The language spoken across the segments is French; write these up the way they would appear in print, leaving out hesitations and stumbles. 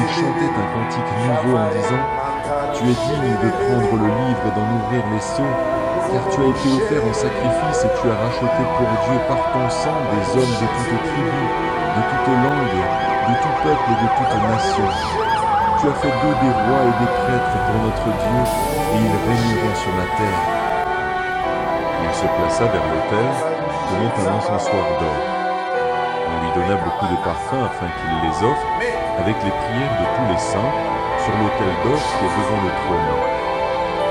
nous chantait un cantique nouveau en disant: Tu es digne de prendre le livre et d'en ouvrir les sceaux, car tu as été offert en sacrifice et tu as racheté pour Dieu par ton sang des hommes de toute tribu, de toute langue, de tout peuple et de toute nation. Tu as fait d'eux des rois et des prêtres pour notre Dieu, et ils régneront sur la terre. Il se plaça vers l'autel, tenant un encensoir d'or. On lui donna beaucoup de parfums afin qu'il les offre, avec les prières de tous les saints, sur l'autel d'or qui est devant le trône.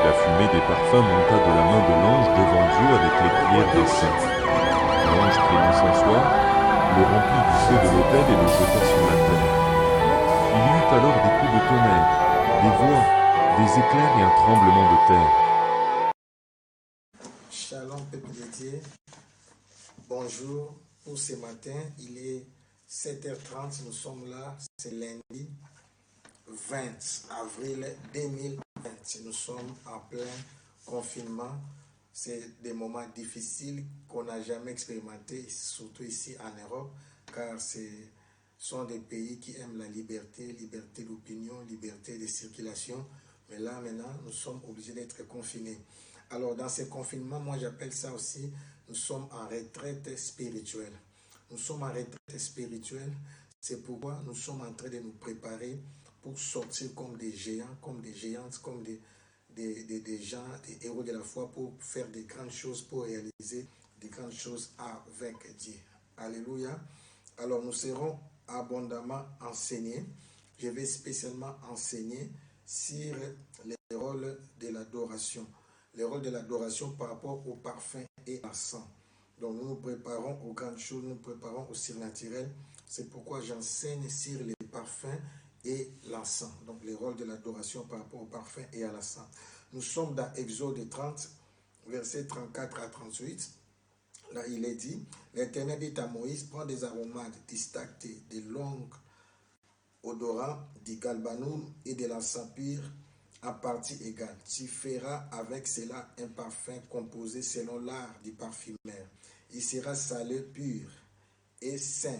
La fumée des parfums monta de la main de l'ange devant Dieu avec les prières des saints. L'ange prit l'encensoir, le remplit du feu de l'autel et le jeta sur la terre. Il y eut alors des coups de tonnerre, des voix, des éclairs et un tremblement de terre. Shalom, peuple de Dieu. Bonjour pour ce matin. Il est 7h30. Nous sommes là. C'est lundi 20 avril 2020. Nous sommes en plein confinement. C'est des moments difficiles qu'on n'a jamais expérimentés, surtout ici en Europe, car ce sont des pays qui aiment la liberté, liberté d'opinion, liberté de circulation. Mais là, maintenant, nous sommes obligés d'être confinés. Alors, dans ces confinements, moi, j'appelle ça aussi, nous sommes en retraite spirituelle. Nous sommes en retraite spirituelle. C'est pourquoi nous sommes en train de nous préparer pour sortir comme des géants, comme des géantes, comme des gens, des héros de la foi, pour faire des grandes choses, pour réaliser des grandes choses avec Dieu. Alléluia. Alors, nous serons abondamment enseignés. Je vais spécialement enseigner sur les rôles de l'adoration. Les rôles de l'adoration par rapport au parfum et à sang. Donc nous nous préparons aux grandes choses, nous nous préparons au surnaturel. C'est pourquoi j'enseigne sur les parfums et l'encens. Donc les rôles de l'adoration par rapport au parfum et à l'encens. Nous sommes dans Exode 30, versets 34 à 38. Là il est dit, l'Éternel dit à Moïse, prends des aromates distinctés, des longues odorants, du galbanum et de l'encens pur, à partie égale. Tu feras avec cela un parfum composé selon l'art du parfumeur. Il sera salé, pur et sain.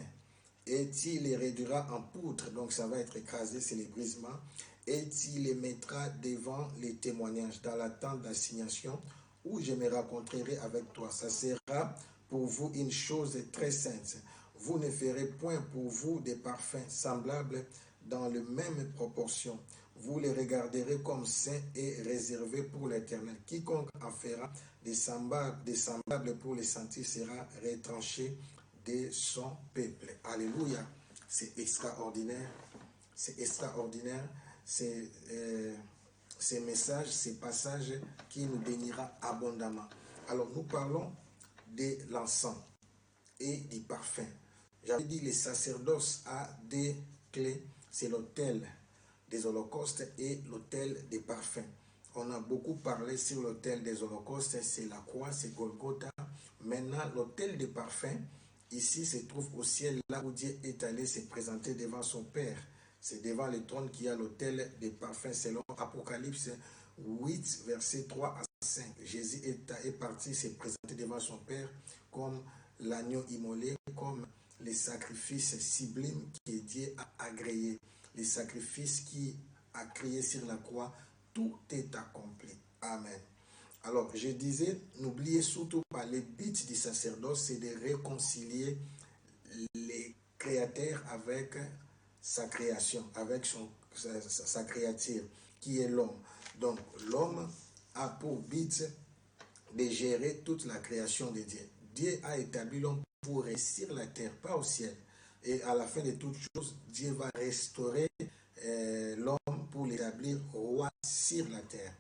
Et tu les réduiras en poudre, donc ça va être écrasé, c'est les brisements. Et tu les mettras devant les témoignages, dans la tente d'assignation, où je me rencontrerai avec toi. Ça sera pour vous une chose très sainte. Vous ne ferez point pour vous des parfums semblables dans les mêmes proportions. Vous les regarderez comme saints et réservés pour l'Éternel. Quiconque en fera des semblables pour les sentir sera retranché de son peuple. Alléluia. C'est extraordinaire. C'est extraordinaire. C'est ces messages, ces passages qui nous bénira abondamment. Alors nous parlons de l'encens et du parfum. J'avais dit le sacerdoce a deux clés. C'est l'autel des holocaustes et l'autel des parfums. On a beaucoup parlé sur l'autel des holocaustes, c'est la croix, c'est Golgotha. Maintenant, l'autel des parfums, ici se trouve au ciel, là où Dieu est allé se présenter devant son Père. C'est devant le trône qu'il y a l'autel des parfums, selon Apocalypse 8, verset 3 à 5. Jésus est parti se présenter devant son Père comme l'agneau immolé, comme les sacrifices sublimes que Dieu a agréés. Les sacrifices qui a créé sur la croix, tout est accompli. Amen. Alors, je disais, n'oubliez surtout pas, le but du sacerdoce, c'est de réconcilier les créateurs avec sa création, avec sa créature, qui est l'homme. Donc, l'homme a pour but de gérer toute la création de Dieu. Dieu a établi l'homme pour réussir la terre, pas au ciel. Et à la fin de toutes choses, Dieu va restaurer l'homme pour l'établir roi sur la terre.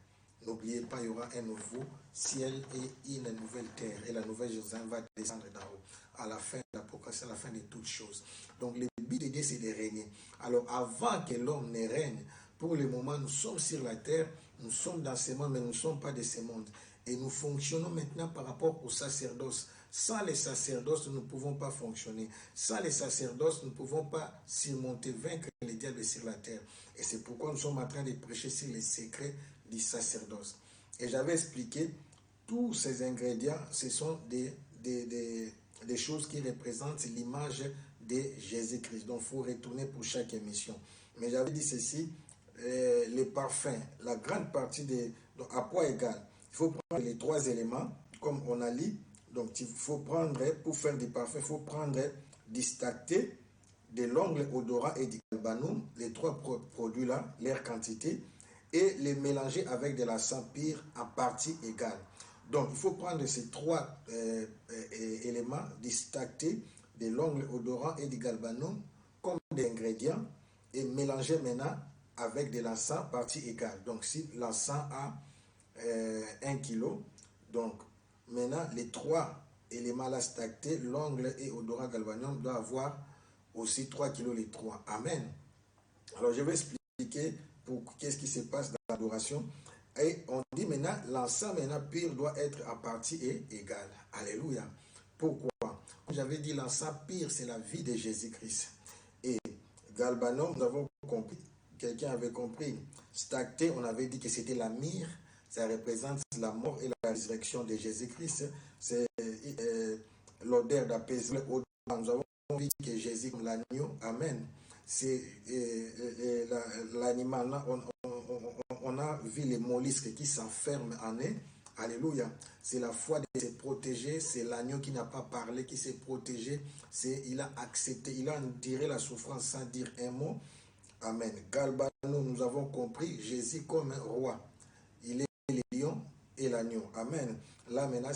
N'oubliez pas, il y aura un nouveau ciel et une nouvelle terre. Et la nouvelle Jérusalem va descendre d'en haut. À la fin de l'Apocalypse, à la fin de toutes choses. Donc le but de Dieu, c'est de régner. Alors avant que l'homme ne règne, pour le moment, nous sommes sur la terre, nous sommes dans ce monde, mais nous ne sommes pas de ce monde. Et nous fonctionnons maintenant par rapport au sacerdoce. Sans les sacerdoces, nous ne pouvons pas fonctionner. Sans les sacerdoces, nous ne pouvons pas surmonter, vaincre les diables sur la terre. Et c'est pourquoi nous sommes en train de prêcher sur les secrets du sacerdoce. Et j'avais expliqué, tous ces ingrédients, ce sont des choses qui représentent l'image de Jésus-Christ. Donc, il faut retourner pour chaque émission. Mais j'avais dit ceci, les parfums, la grande partie donc à poids égal, il faut prendre les 3 éléments, comme on a dit. Donc il faut prendre, pour faire des parfums, il faut prendre du stacté, de l'ongle odorant et du galbanum, les 3 produits-là, leur quantité, et les mélanger avec de l'encens pur en partie égale. Donc, il faut prendre ces 3 éléments, du stacté, de l'ongle odorant et du galbanum, comme des ingrédients, et mélanger maintenant avec de l'encens partie égale. Donc, si l'encens a 1 kg, donc maintenant les 3 éléments là stactés, l'ongle et odorant galbanum, doivent avoir aussi 3 kg les 3. Amen. Alors, je vais expliquer pour qu'est-ce qui se passe dans l'adoration. Et on dit maintenant, l'encens maintenant pur doit être en partie égale. Alléluia. Pourquoi? Comme j'avais dit, l'encens pur, c'est la vie de Jésus-Christ. Et galbanum, nous avons compris, quelqu'un avait compris. Stacté, on avait dit que c'était la myrrhe, ça représente la mort et la résurrection de Jésus-Christ. C'est l'odeur d'apaisement. Nous avons dit que Jésus comme l'agneau, amen. C'est l'animal, on a vu les mollusques qui s'enferment en eux. Alléluia. C'est la foi de se protéger. C'est l'agneau qui n'a pas parlé, qui s'est protégé. Il a accepté, il a enduré la souffrance sans dire un mot. Amen. Galbanum, nous avons compris Jésus comme un roi. Il est le lion et l'agneau. Amen. Là maintenant,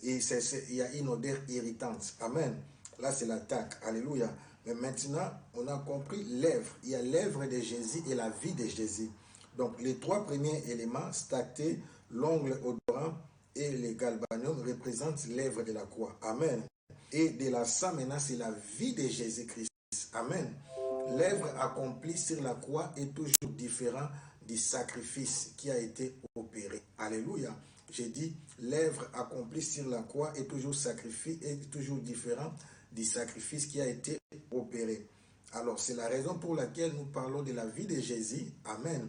il y a une odeur irritante. Amen. Là, c'est l'attaque. Alléluia. Mais maintenant, on a compris l'œuvre. Il y a l'œuvre de Jésus et la vie de Jésus. Donc, les 3 premiers éléments, stacté, l'ongle odorant et le galbanum, représentent l'œuvre de la croix. Amen. Et de la sang, maintenant, c'est la vie de Jésus-Christ. Amen. L'œuvre accomplie sur la croix est toujours différente du sacrifice qui a été opéré. Alléluia. J'ai dit, l'œuvre accomplie sur la croix est toujours différent du sacrifice qui a été opéré. Alors, c'est la raison pour laquelle nous parlons de la vie de Jésus. Amen.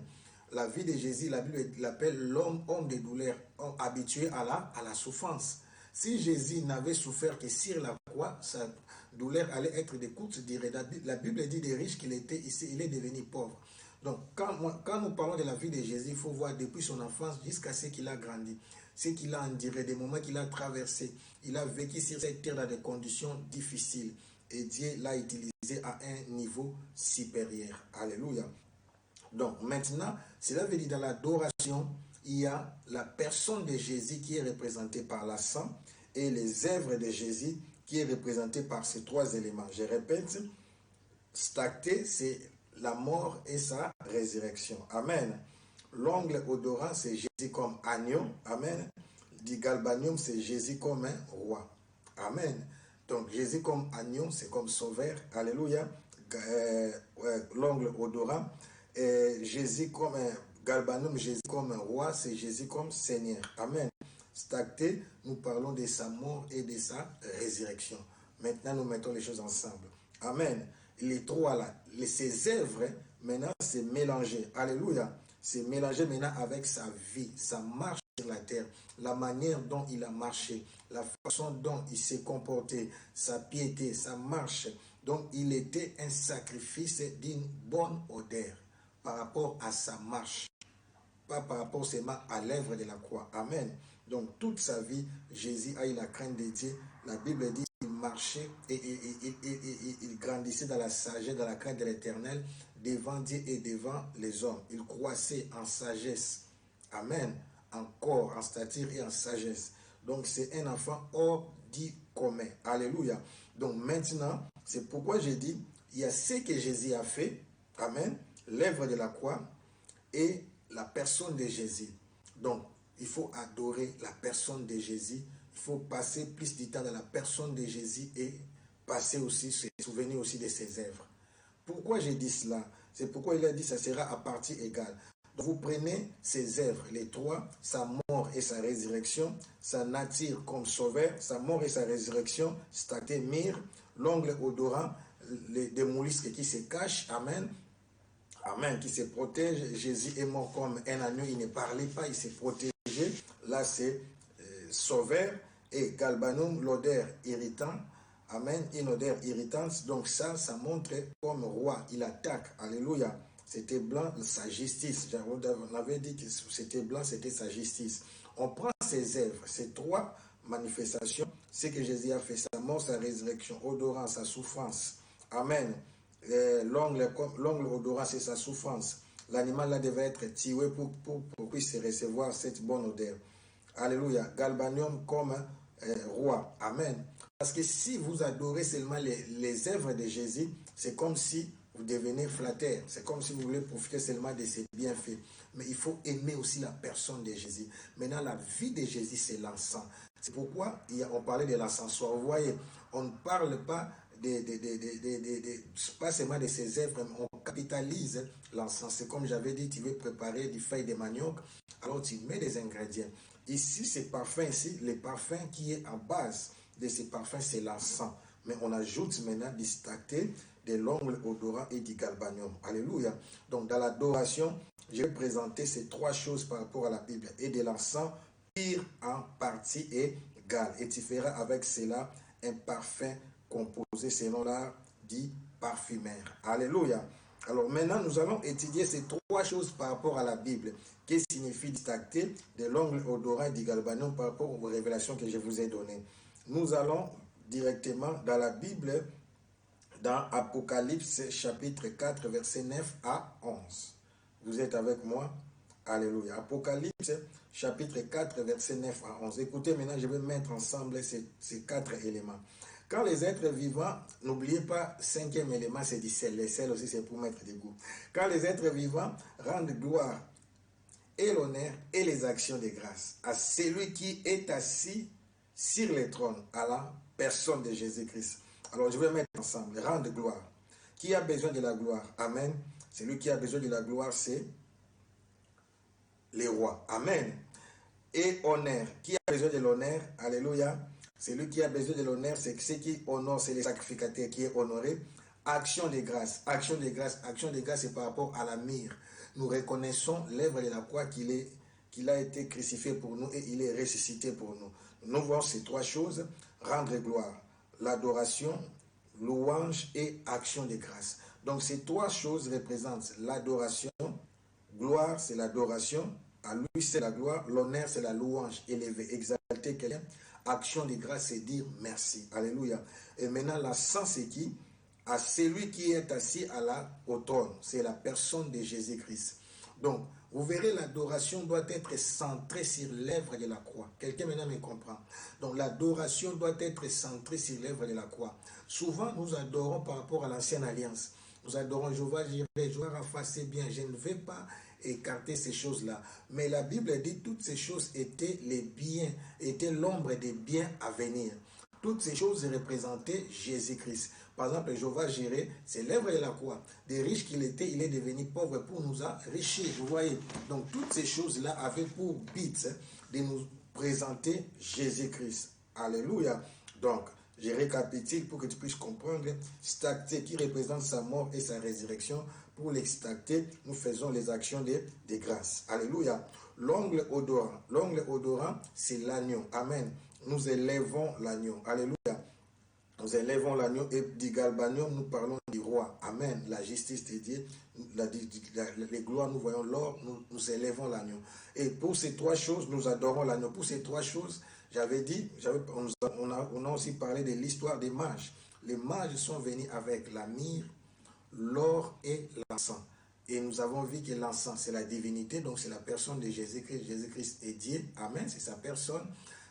La vie de Jésus, la Bible l'appelle l'homme, homme de douleur, habitué à la souffrance. Si Jésus n'avait souffert que sur la croix, sa douleur allait être de courte durée. La Bible dit des riches qu'il était ici, il est devenu pauvre. Donc, quand nous parlons de la vie de Jésus, il faut voir depuis son enfance jusqu'à ce qu'il a grandi, ce qu'il a enduré, des moments qu'il a traversés. Il a vécu sur cette terre dans des conditions difficiles. Et Dieu l'a utilisé à un niveau supérieur. Alléluia. Donc, maintenant, cela veut dire dans l'adoration, il y a la personne de Jésus qui est représentée par la sang et les œuvres de Jésus qui est représentée par ces 3 éléments. Je répète, stacté, c'est la mort et sa résurrection. Amen. L'ongle odorant, c'est Jésus comme agneau. Amen. Du galbanum, c'est Jésus comme un roi. Amen. Donc, Jésus comme agneau, c'est comme sauveur. Alléluia. L'ongle odorant. Jésus comme un galbanum, Jésus comme un roi, c'est Jésus comme Seigneur. Amen. Stacté, nous parlons de sa mort et de sa résurrection. Maintenant, nous mettons les choses ensemble. Amen. Les 3 là, ces œuvres, maintenant, c'est mélangé. Alléluia. C'est mélangé maintenant avec sa vie, sa marche sur la terre, la manière dont il a marché, la façon dont il s'est comporté, sa piété, sa marche. Donc, il était un sacrifice d'une bonne odeur par rapport à sa marche, pas par rapport seulement à l'œuvre de la croix. Amen. Donc, toute sa vie, Jésus a eu la crainte de Dieu. La Bible dit qu'il marchait et il grandissait dans la sagesse, dans la crainte de l'Éternel, devant Dieu et devant les hommes. Il croissait en sagesse. Amen. En corps, en stature et en sagesse. Donc, c'est un enfant hors du commun. Alléluia. Donc, maintenant, c'est pourquoi j'ai dit, il y a ce que Jésus a fait. Amen. L'œuvre de la croix et la personne de Jésus. Donc, il faut adorer la personne de Jésus. Il faut passer plus de temps dans la personne de Jésus et passer aussi, se souvenir aussi de ses œuvres. Pourquoi j'ai dit cela? C'est pourquoi il a dit que ça sera à partie égale. Donc, vous prenez ses œuvres, les 3, sa mort et sa résurrection, sa nature comme sauveur, sa mort et sa résurrection, stacté, myrrhe, l'ongle odorant, des mollusques qui se cachent, amen. Amen, qui se protège. Jésus est mort comme un agneau, il ne parlait pas, il s'est protégé. Là, c'est sauveur. Et galbanum, l'odeur irritant. Amen. Une odeur irritante. Donc ça montre comme roi. Il attaque. Alléluia. C'était blanc, sa justice. On avait dit que c'était blanc, c'était sa justice. On prend ses œuvres, ces trois manifestations, c'est que Jésus a fait, sa mort, sa résurrection, odorant, sa souffrance. Amen. L'ongle odorant, c'est sa souffrance. L'animal là devait être tué pour puisse recevoir cette bonne odeur. Alléluia. Galbanium comme roi. Amen. Parce que si vous adorez seulement les œuvres de Jésus, c'est comme si vous devenez flatteur. C'est comme si vous voulez profiter seulement de ses bienfaits. Mais il faut aimer aussi la personne de Jésus. Maintenant, la vie de Jésus, c'est l'encens. C'est pourquoi on parlait de l'encensoir. Vous voyez, on ne parle pas pas seulement de ses œuvres, mais on capitalise l'encens. C'est comme j'avais dit, tu veux préparer des feuilles de manioc, alors tu mets des ingrédients. Ici, ce parfum ici, le parfum qui est en base de ces parfums, c'est l'encens. Mais on ajoute maintenant du stacté, de l'ongle odorant et du galbanium. Alléluia. Donc, dans l'adoration, je vais présenter ces trois choses par rapport à la Bible. Et de l'encens, pire en partie égale. Et tu feras avec cela un parfum composé selon l'art dit parfumeur. Alléluia. Alors maintenant, nous allons étudier ces trois choses par rapport à la Bible. Qu'est-ce que signifie distacter de l'ongle odorant et du galbanium par rapport aux révélations que je vous ai données. Nous allons directement dans la Bible, dans Apocalypse chapitre 4, versets 9 à 11. Vous êtes avec moi? Alléluia. Apocalypse chapitre 4, versets 9 à 11. Écoutez, maintenant, je vais mettre ensemble ces quatre éléments. Quand les êtres vivants, n'oubliez pas, cinquième élément, c'est du sel. Le sel aussi, c'est pour mettre du goût. Quand les êtres vivants rendent gloire et l'honneur et les actions de grâce à celui qui est assis sur le trône, à la personne de Jésus-Christ. Alors, je vais mettre ensemble, rendre gloire. Qui a besoin de la gloire? Amen. Celui qui a besoin de la gloire, c'est les rois. Amen. Et honneur. Qui a besoin de l'honneur? Alléluia. Celui qui a besoin de l'honneur, c'est ce qui honore, c'est le sacrificateur qui est honoré. Action de grâce. Action de grâce. Action de grâce, c'est par rapport à la myrrhe. Nous reconnaissons l'œuvre de la croix qu'il a été crucifié pour nous et il est ressuscité pour nous. Nous voyons ces trois choses, rendre gloire, l'adoration, louange et action de grâce. Donc ces trois choses représentent l'adoration, gloire c'est l'adoration, à lui c'est la gloire, l'honneur c'est la louange, élever, exalter quelqu'un, action de grâce c'est dire merci. Alléluia. Et maintenant la sens c'est qui? À celui qui est assis au trône, c'est la personne de Jésus-Christ. Donc, vous verrez, l'adoration doit être centrée sur l'œuvre de la croix. Quelqu'un maintenant me comprend. Donc, l'adoration doit être centrée sur l'œuvre de la croix. Souvent, nous adorons par rapport à l'ancienne alliance. Nous adorons Jéhovah, Jéhovah, Rapha, c'est bien. Je ne vais pas écarter ces choses-là. Mais la Bible dit que toutes ces choses étaient les biens, étaient l'ombre des biens à venir. Toutes ces choses représentaient Jésus-Christ. Par exemple, Jéhovah Jireh, c'est l'œuvre de la croix. Des riches qu'il était, il est devenu pauvre pour nous enrichir. Vous voyez. Donc, toutes ces choses-là avaient pour but de nous présenter Jésus-Christ. Alléluia. Donc, je récapitule pour que tu puisses comprendre. Stacté qui représente sa mort et sa résurrection. Pour l'extacter, nous faisons les actions de grâce. Alléluia. L'ongle odorant. L'ongle odorant, c'est l'agneau. Amen. Nous élèvons l'agneau. Alléluia. Nous élèvons l'agneau et du galbanium, nous parlons du roi. Amen. La justice de Dieu, les gloires, nous voyons l'or, nous élèvons l'agneau. Et pour ces trois choses, nous adorons l'agneau. Pour ces trois choses, j'avais dit, on a aussi parlé de l'histoire des mages. Les mages sont venus avec la myrrhe, l'or et l'encens. Et nous avons vu que l'encens, c'est la divinité, donc c'est la personne de Jésus-Christ. Jésus-Christ est Dieu. Amen. C'est sa personne.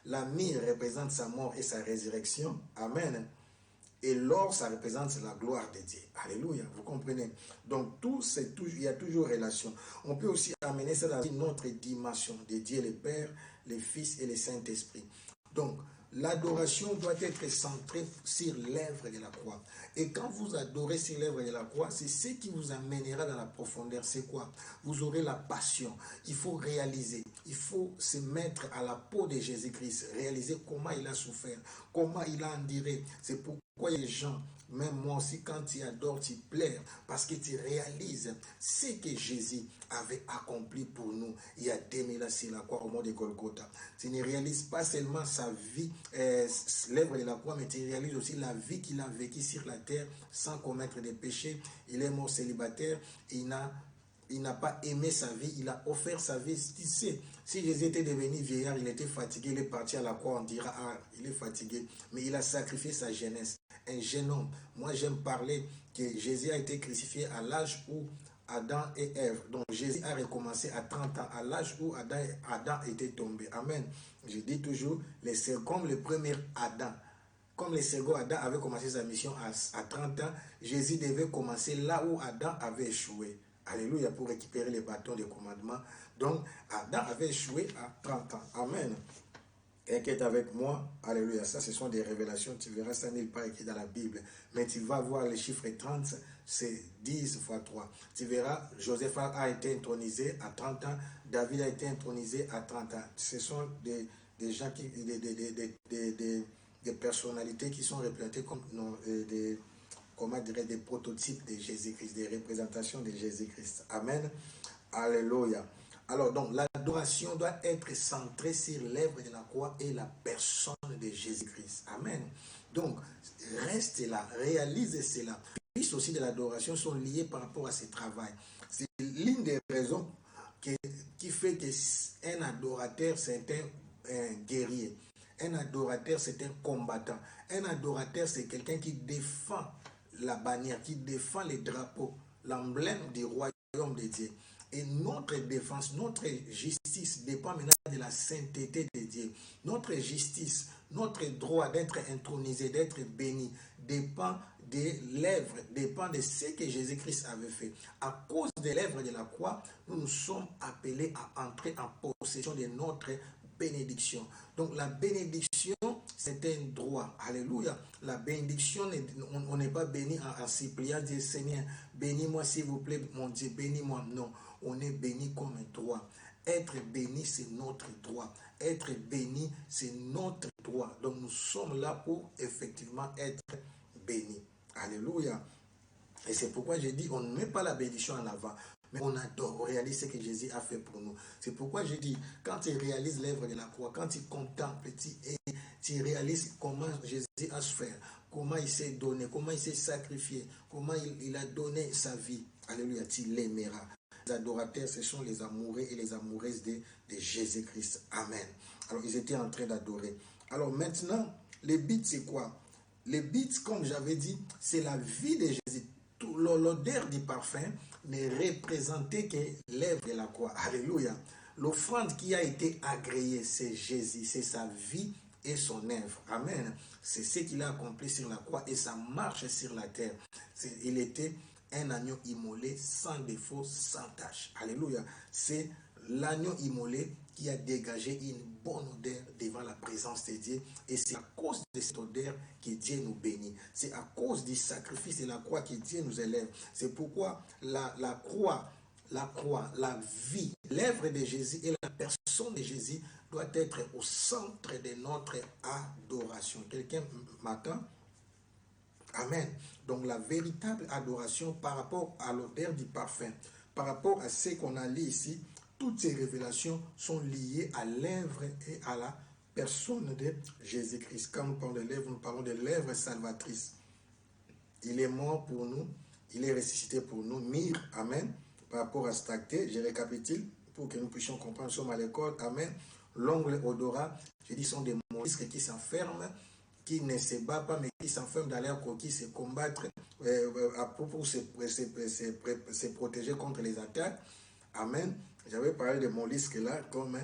La myrrhe représente sa mort et sa résurrection. Amen. Et l'or, ça représente la gloire de Dieu. Alléluia. Vous comprenez? Donc, il y a toujours relation. On peut aussi amener ça dans une autre dimension de Dieu le Père, le Fils et le Saint-Esprit. Donc, l'adoration doit être centrée sur l'œuvre de la croix. Et quand vous adorez sur l'œuvre de la croix, c'est ce qui vous amènera dans la profondeur. C'est quoi? Vous aurez la passion. Il faut réaliser. Il faut se mettre à la peau de Jésus-Christ. Réaliser comment il a souffert, comment il a enduré. C'est pourquoi les gens Même moi aussi, quand tu adores, tu pleures parce que tu réalises ce que Jésus avait accompli pour nous il y a 2000 ans sur la croix au mont de Golgotha. Tu ne réalises pas seulement sa vie, l'œuvre de la croix, mais tu réalises aussi la vie qu'il a vécue sur la terre sans commettre de péché. Il est mort célibataire, il n'a pas aimé sa vie, il a offert sa vie. Tu sais, si Jésus était devenu vieillard, il était fatigué, il est parti à la croix, on dira, ah, il est fatigué. Mais il a sacrifié sa jeunesse. Un jeune homme. Moi, j'aime parler que Jésus a été crucifié à l'âge où Adam et Ève. Donc, Jésus a recommencé à 30 ans, à l'âge où Adam était tombé. Amen. Je dis toujours, c'est comme le premier Adam. Comme le second Adam avait commencé sa mission à 30 ans, Jésus devait commencer là où Adam avait échoué. Alléluia, pour récupérer les bâtons de commandement. Donc, Adam avait échoué à 30 ans. Amen. Et qui est avec moi, alléluia, ça ce sont des révélations, tu verras, ça n'est pas écrit dans la Bible, mais tu vas voir le chiffre 30, c'est 10 fois 3. Tu verras, Joseph a été intronisé à 30 ans, David a été intronisé à 30 ans. Ce sont des gens, des personnalités qui sont représentées comme des prototypes de Jésus-Christ, des représentations de Jésus-Christ. Amen. Alléluia. Alors, donc, l'adoration doit être centrée sur l'œuvre de la croix et la personne de Jésus-Christ. Amen. Donc, reste là, réalise cela. Les pistes aussi de l'adoration sont liées par rapport à ce travail. C'est l'une des raisons qui fait qu'un adorateur, c'est un guerrier. Un adorateur, c'est un combattant. Un adorateur, c'est quelqu'un qui défend la bannière, qui défend les drapeaux, l'emblème du royaume de Dieu. Et notre défense, notre justice dépend maintenant de la sainteté de Dieu. Notre justice, notre droit d'être intronisé, d'être béni, dépend de l'œuvre, dépend de ce que Jésus-Christ avait fait. À cause de l'œuvre de la croix, nous sommes appelés à entrer en possession de notre bénédiction. Donc la bénédiction, c'est un droit. Alléluia. La bénédiction, on n'est pas béni en suppliant Dieu, Seigneur, bénis-moi s'il vous plaît, mon Dieu, bénis-moi. Non, on est béni comme un droit. Être béni, c'est notre droit. Être béni, c'est notre droit. Donc nous sommes là pour effectivement être bénis. Alléluia. Et c'est pourquoi j'ai dit, on ne met pas la bénédiction en avant, mais on adore, on réalise ce que Jésus a fait pour nous. C'est pourquoi j'ai dit, quand tu réalises l'œuvre de la croix, quand tu contemples, tu réalises comment Jésus a souffert, comment il s'est donné, comment il s'est sacrifié, comment il a donné sa vie. Alléluia, tu l'aimeras. Les adorateurs, ce sont les amoureux et les amoureuses de Jésus-Christ. Amen. Alors, ils étaient en train d'adorer. Alors maintenant, les but, c'est quoi? Les but, comme j'avais dit, c'est la vie de Jésus. L'odeur du parfum n'est représentée que l'œuvre de la croix. Alléluia. L'offrande qui a été agréée, c'est Jésus, c'est sa vie et son œuvre. Amen. C'est ce qu'il a accompli sur la croix et sa marche sur la terre. Il était un agneau immolé sans défaut, sans tache. Alléluia. C'est l'agneau immolé qui a dégagé une bonne odeur devant la présence de Dieu. Et c'est à cause de cette odeur que Dieu nous bénit. C'est à cause du sacrifice de la croix que Dieu nous élève. C'est pourquoi la croix, la vie, l'œuvre de Jésus et la personne de Jésus doit être au centre de notre adoration. Quelqu'un m'attend? Amen. Donc la véritable adoration par rapport à l'odeur du parfum, par rapport à ce qu'on a lu ici, toutes ces révélations sont liées à l'œuvre et à la personne de Jésus-Christ. Quand nous parlons de l'œuvre, nous parlons de l'œuvre salvatrice. Il est mort pour nous, il est ressuscité pour nous. Mire, amen. Par rapport à cet acte, je récapitule pour que nous puissions comprendre. Nous sommes à l'école, amen. L'ongle, odorat, je dis, sont des mollusques qui s'enferment, qui ne se battent pas, mais qui s'enferment dans leur coquille, se combattre pour se protéger contre les attaques. Amen. J'avais parlé de mollusques là, comme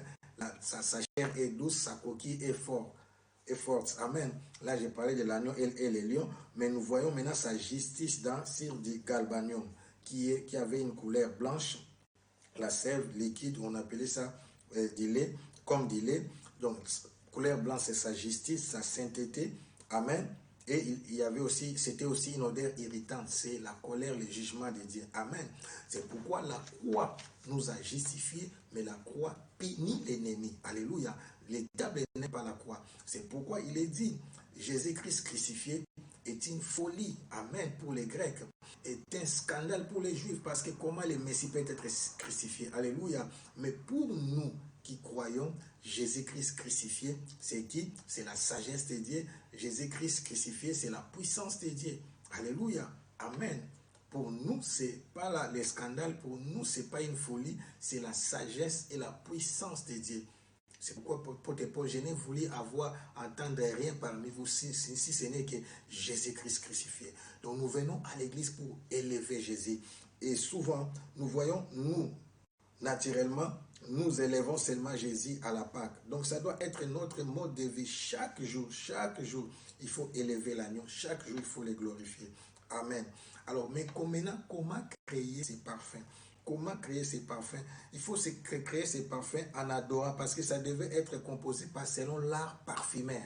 sa chair est douce, sa coquille est forte. Amen. Là, j'ai parlé de l'agneau et les lions, mais nous voyons maintenant sa justice sur du galbanium, qui avait une couleur blanche, la sève liquide, on appelait ça du lait, comme du lait. Donc, couleur blanche, c'est sa justice, sa sainteté. Amen. Et il y avait aussi, c'était aussi une odeur irritante, c'est la colère, le jugement de Dieu. Amen. C'est pourquoi la croix nous a justifiés, mais la croix punit l'ennemi. Alléluia. Le diable n'est pas la croix. C'est pourquoi il est dit, Jésus-Christ crucifié est une folie, amen, pour les Grecs, est un scandale pour les Juifs, parce que comment le Messie peut être crucifié, alléluia. Mais pour nous qui croyons, Jésus-Christ crucifié, c'est qui? C'est la sagesse de Dieu. Jésus-Christ crucifié, c'est la puissance de Dieu, alléluia, amen. Pour nous, c'est pas le scandale, pour nous, c'est pas une folie, c'est la sagesse et la puissance de Dieu. C'est pourquoi Paul, je n'ai voulu entendre rien parmi vous si ce n'est que Jésus-Christ crucifié. Donc nous venons à l'église pour élever Jésus. Et souvent, nous voyons, nous, naturellement, nous élevons seulement Jésus à la Pâque. Donc ça doit être notre mode de vie. Chaque jour, il faut élever l'agneau. Chaque jour, il faut le glorifier. Amen. Alors, mais comment créer ces parfums? Comment créer ces parfums? Il faut créer ces parfums en adorant, parce que ça devait être composé selon l'art parfumeur.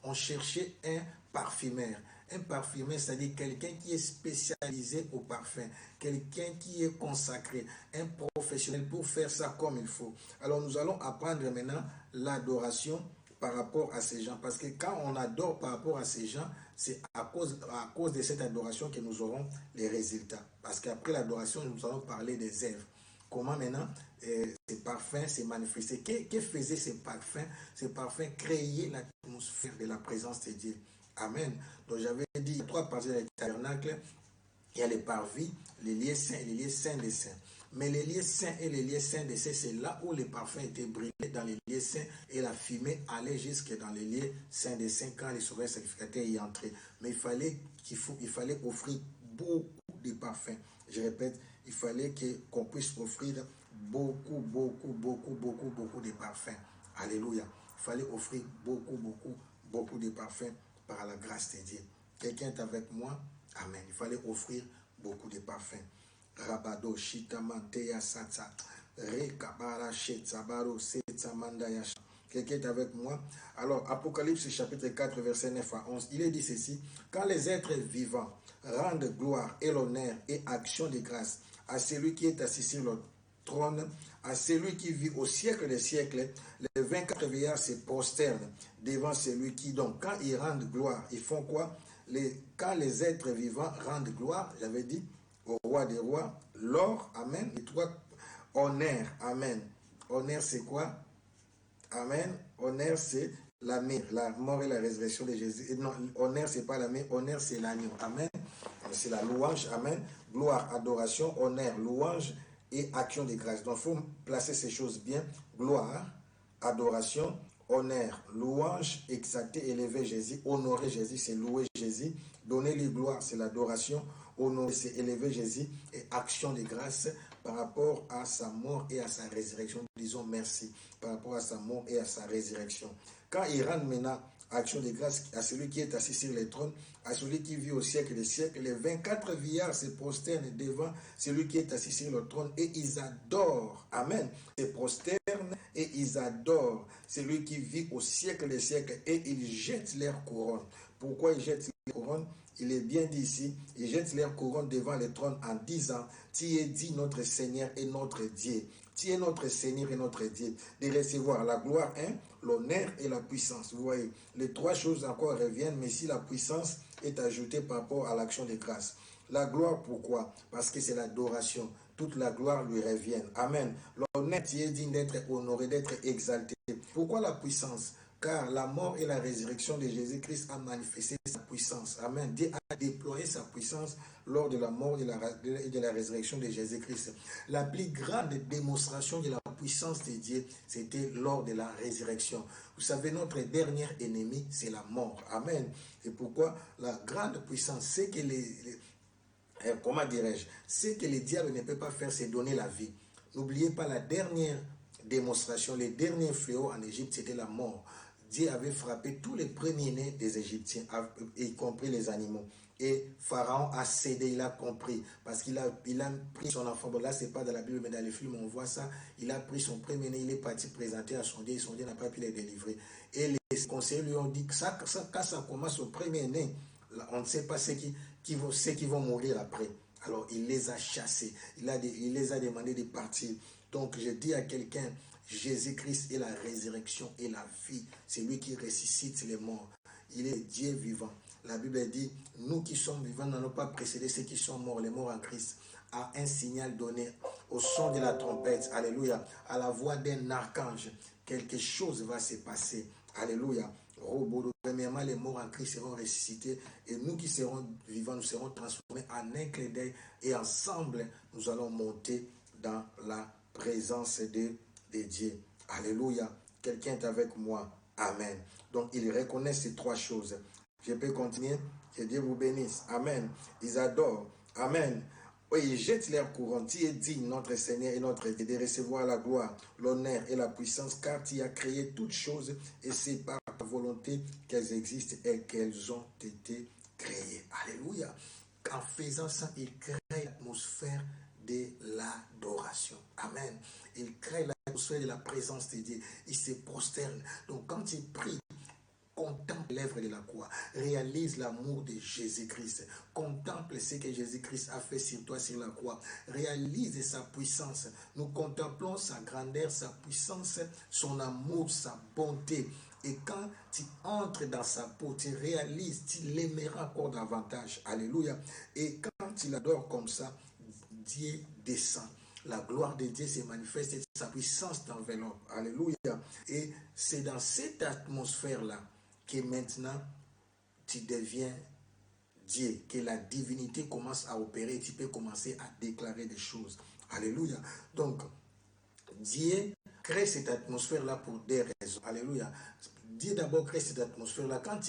On cherchait un parfumeur. Un parfumeur, c'est-à-dire quelqu'un qui est spécialisé au parfum, quelqu'un qui est consacré, un professionnel pour faire ça comme il faut. Alors nous allons apprendre maintenant l'adoration par rapport à ces gens, parce que quand on adore par rapport à ces gens, c'est à cause de cette adoration que nous aurons les résultats. Parce qu'après l'adoration, nous allons parler des œuvres. Comment maintenant ces parfums se manifestaient. Que faisaient ces parfums? Ces parfums créaient l'atmosphère de la présence de Dieu. Amen. Donc j'avais dit, il y a trois parties du tabernacle. Il y a les parvis, les lieux saints et les lieux saints des saints. Mais les lieux saints et les lieux saints des saints, c'est là où les parfums étaient brûlés dans les lieux saints et la fumée allait jusque dans les lieux saints des saints quand les sauveurs sacrificateurs y entraient. Mais il fallait offrir beaucoup de parfums. Je répète, il fallait qu'on puisse offrir beaucoup de parfums. Alléluia. Il fallait offrir beaucoup de parfums par la grâce de Dieu. Quelqu'un est avec moi? Amen. Il fallait offrir beaucoup de parfums. Rabado, Shitamanteya Satsa, Rekabara, Shetsabaro, Setsamandaya. Quelqu'un est avec moi? Alors, Apocalypse chapitre 4, verset 9 à 11, il est dit ceci: quand les êtres vivants rendent gloire et l'honneur et action de grâce à celui qui est assis sur le trône, à celui qui vit au siècle des siècles, les 24 vieillards se prosternent devant celui qui, donc, quand ils rendent gloire, ils font quoi? Quand les êtres vivants rendent gloire, j'avais dit, au roi des rois, l'or, amen, et toi, honneur, amen. Honneur, c'est quoi? Amen. Honneur, c'est la mort et la résurrection de Jésus. Et non, honneur, c'est pas la mère, honneur, c'est l'agneau. Amen. C'est la louange, amen. Gloire, adoration, honneur, louange et action de grâce. Donc, il faut placer ces choses bien. Gloire, adoration, honneur, louange, exalter, élever Jésus, honorer Jésus, c'est louer Jésus, donner lui gloire, c'est l'adoration, honorer, c'est élever Jésus, et action de grâce par rapport à sa mort et à sa résurrection. Disons merci par rapport à sa mort et à sa résurrection. Quand il rend maintenant action de grâce à celui qui est assis sur le trône, à celui qui vit au siècle des siècles, les 24 vieillards se prosternent devant celui qui est assis sur le trône et ils adorent, amen, se prosternent et ils adorent celui qui vit au siècle des siècles et ils jettent leur couronne. Pourquoi ils jettent leur couronne? Il est bien dit ici, ils jettent leur couronne devant le trône en disant: tu es dit notre Seigneur et notre Dieu. Tu es notre Seigneur et notre Dieu, de recevoir la gloire, l'honneur et la puissance. Vous voyez, les trois choses encore reviennent, mais si la puissance est ajoutée par rapport à l'action de grâce. La gloire, pourquoi? Parce que c'est l'adoration. Toute la gloire lui revient. Amen. L'honneur, tu es digne d'être honoré, d'être exalté. Pourquoi la puissance? Car la mort et la résurrection de Jésus-Christ a manifesté sa puissance. Amen. Dieu a déployé sa puissance lors de la mort et de la résurrection de Jésus-Christ. La plus grande démonstration de la puissance de Dieu, c'était lors de la résurrection. Vous savez, notre dernier ennemi, c'est la mort. Amen. Et pourquoi? La grande puissance, c'est que comment dirais-je? C'est que le diable ne peut pas faire, c'est donner la vie. N'oubliez pas la dernière démonstration, les derniers fléaux en Égypte, c'était la mort. Dieu avait frappé tous les premiers-nés des Égyptiens, y compris les animaux. Et Pharaon a cédé, il a compris, parce qu'il a pris son enfant. Bon, là, ce n'est pas dans la Bible, mais dans les films, on voit ça. Il a pris son premier-né, il est parti présenter à son Dieu, et son Dieu n'a pas pu les délivrer. Et les conseillers lui ont dit que quand ça commence au premier-né, on ne sait pas ceux qui vont mourir après. Alors, il les a chassés, il les a demandé de partir. Donc, je dis à quelqu'un, Jésus-Christ est la résurrection et la vie. C'est lui qui ressuscite les morts. Il est Dieu vivant. La Bible dit, nous qui sommes vivants n'allons pas précéder ceux qui sont morts, les morts en Christ, à un signal donné, au son de la trompette, alléluia, à la voix d'un archange, quelque chose va se passer, alléluia. Premièrement, les morts en Christ seront ressuscités et nous qui serons vivants, nous serons transformés en un clin d'œil et ensemble, nous allons monter dans la présence de Dieu. Alléluia. Quelqu'un est avec moi. Amen. Donc, ils reconnaissent ces trois choses. Je peux continuer. Que Dieu vous bénisse. Amen. Ils adorent. Amen. Oui, ils jettent leur couronne. Tu es digne, notre Seigneur et notre Dieu, de recevoir la gloire, l'honneur et la puissance, car tu as créé toutes choses et c'est par ta volonté qu'elles existent et qu'elles ont été créées. Alléluia. En faisant ça, il crée l'atmosphère de l'adoration. Amen. Il crée l'atmosphère de la présence de Dieu. Il se prosterne. Donc quand il prie, contemple l'œuvre de la croix, réalise l'amour de Jésus-Christ, contemple ce que Jésus-Christ a fait sur toi sur la croix, réalise sa puissance. Nous contemplons sa grandeur, sa puissance, son amour, sa bonté. Et quand tu entres dans sa peau, tu réalises, tu l'aimeras encore davantage. Alléluia. Et quand tu l'adores comme ça, Dieu descend. La gloire de Dieu se manifeste et sa puissance t'enveloppe. Alléluia. Et c'est dans cette atmosphère-là que maintenant, tu deviens Dieu, que la divinité commence à opérer, tu peux commencer à déclarer des choses. Alléluia. Donc, Dieu crée cette atmosphère-là pour des raisons. Alléluia. Dieu d'abord crée cette atmosphère-là. Quand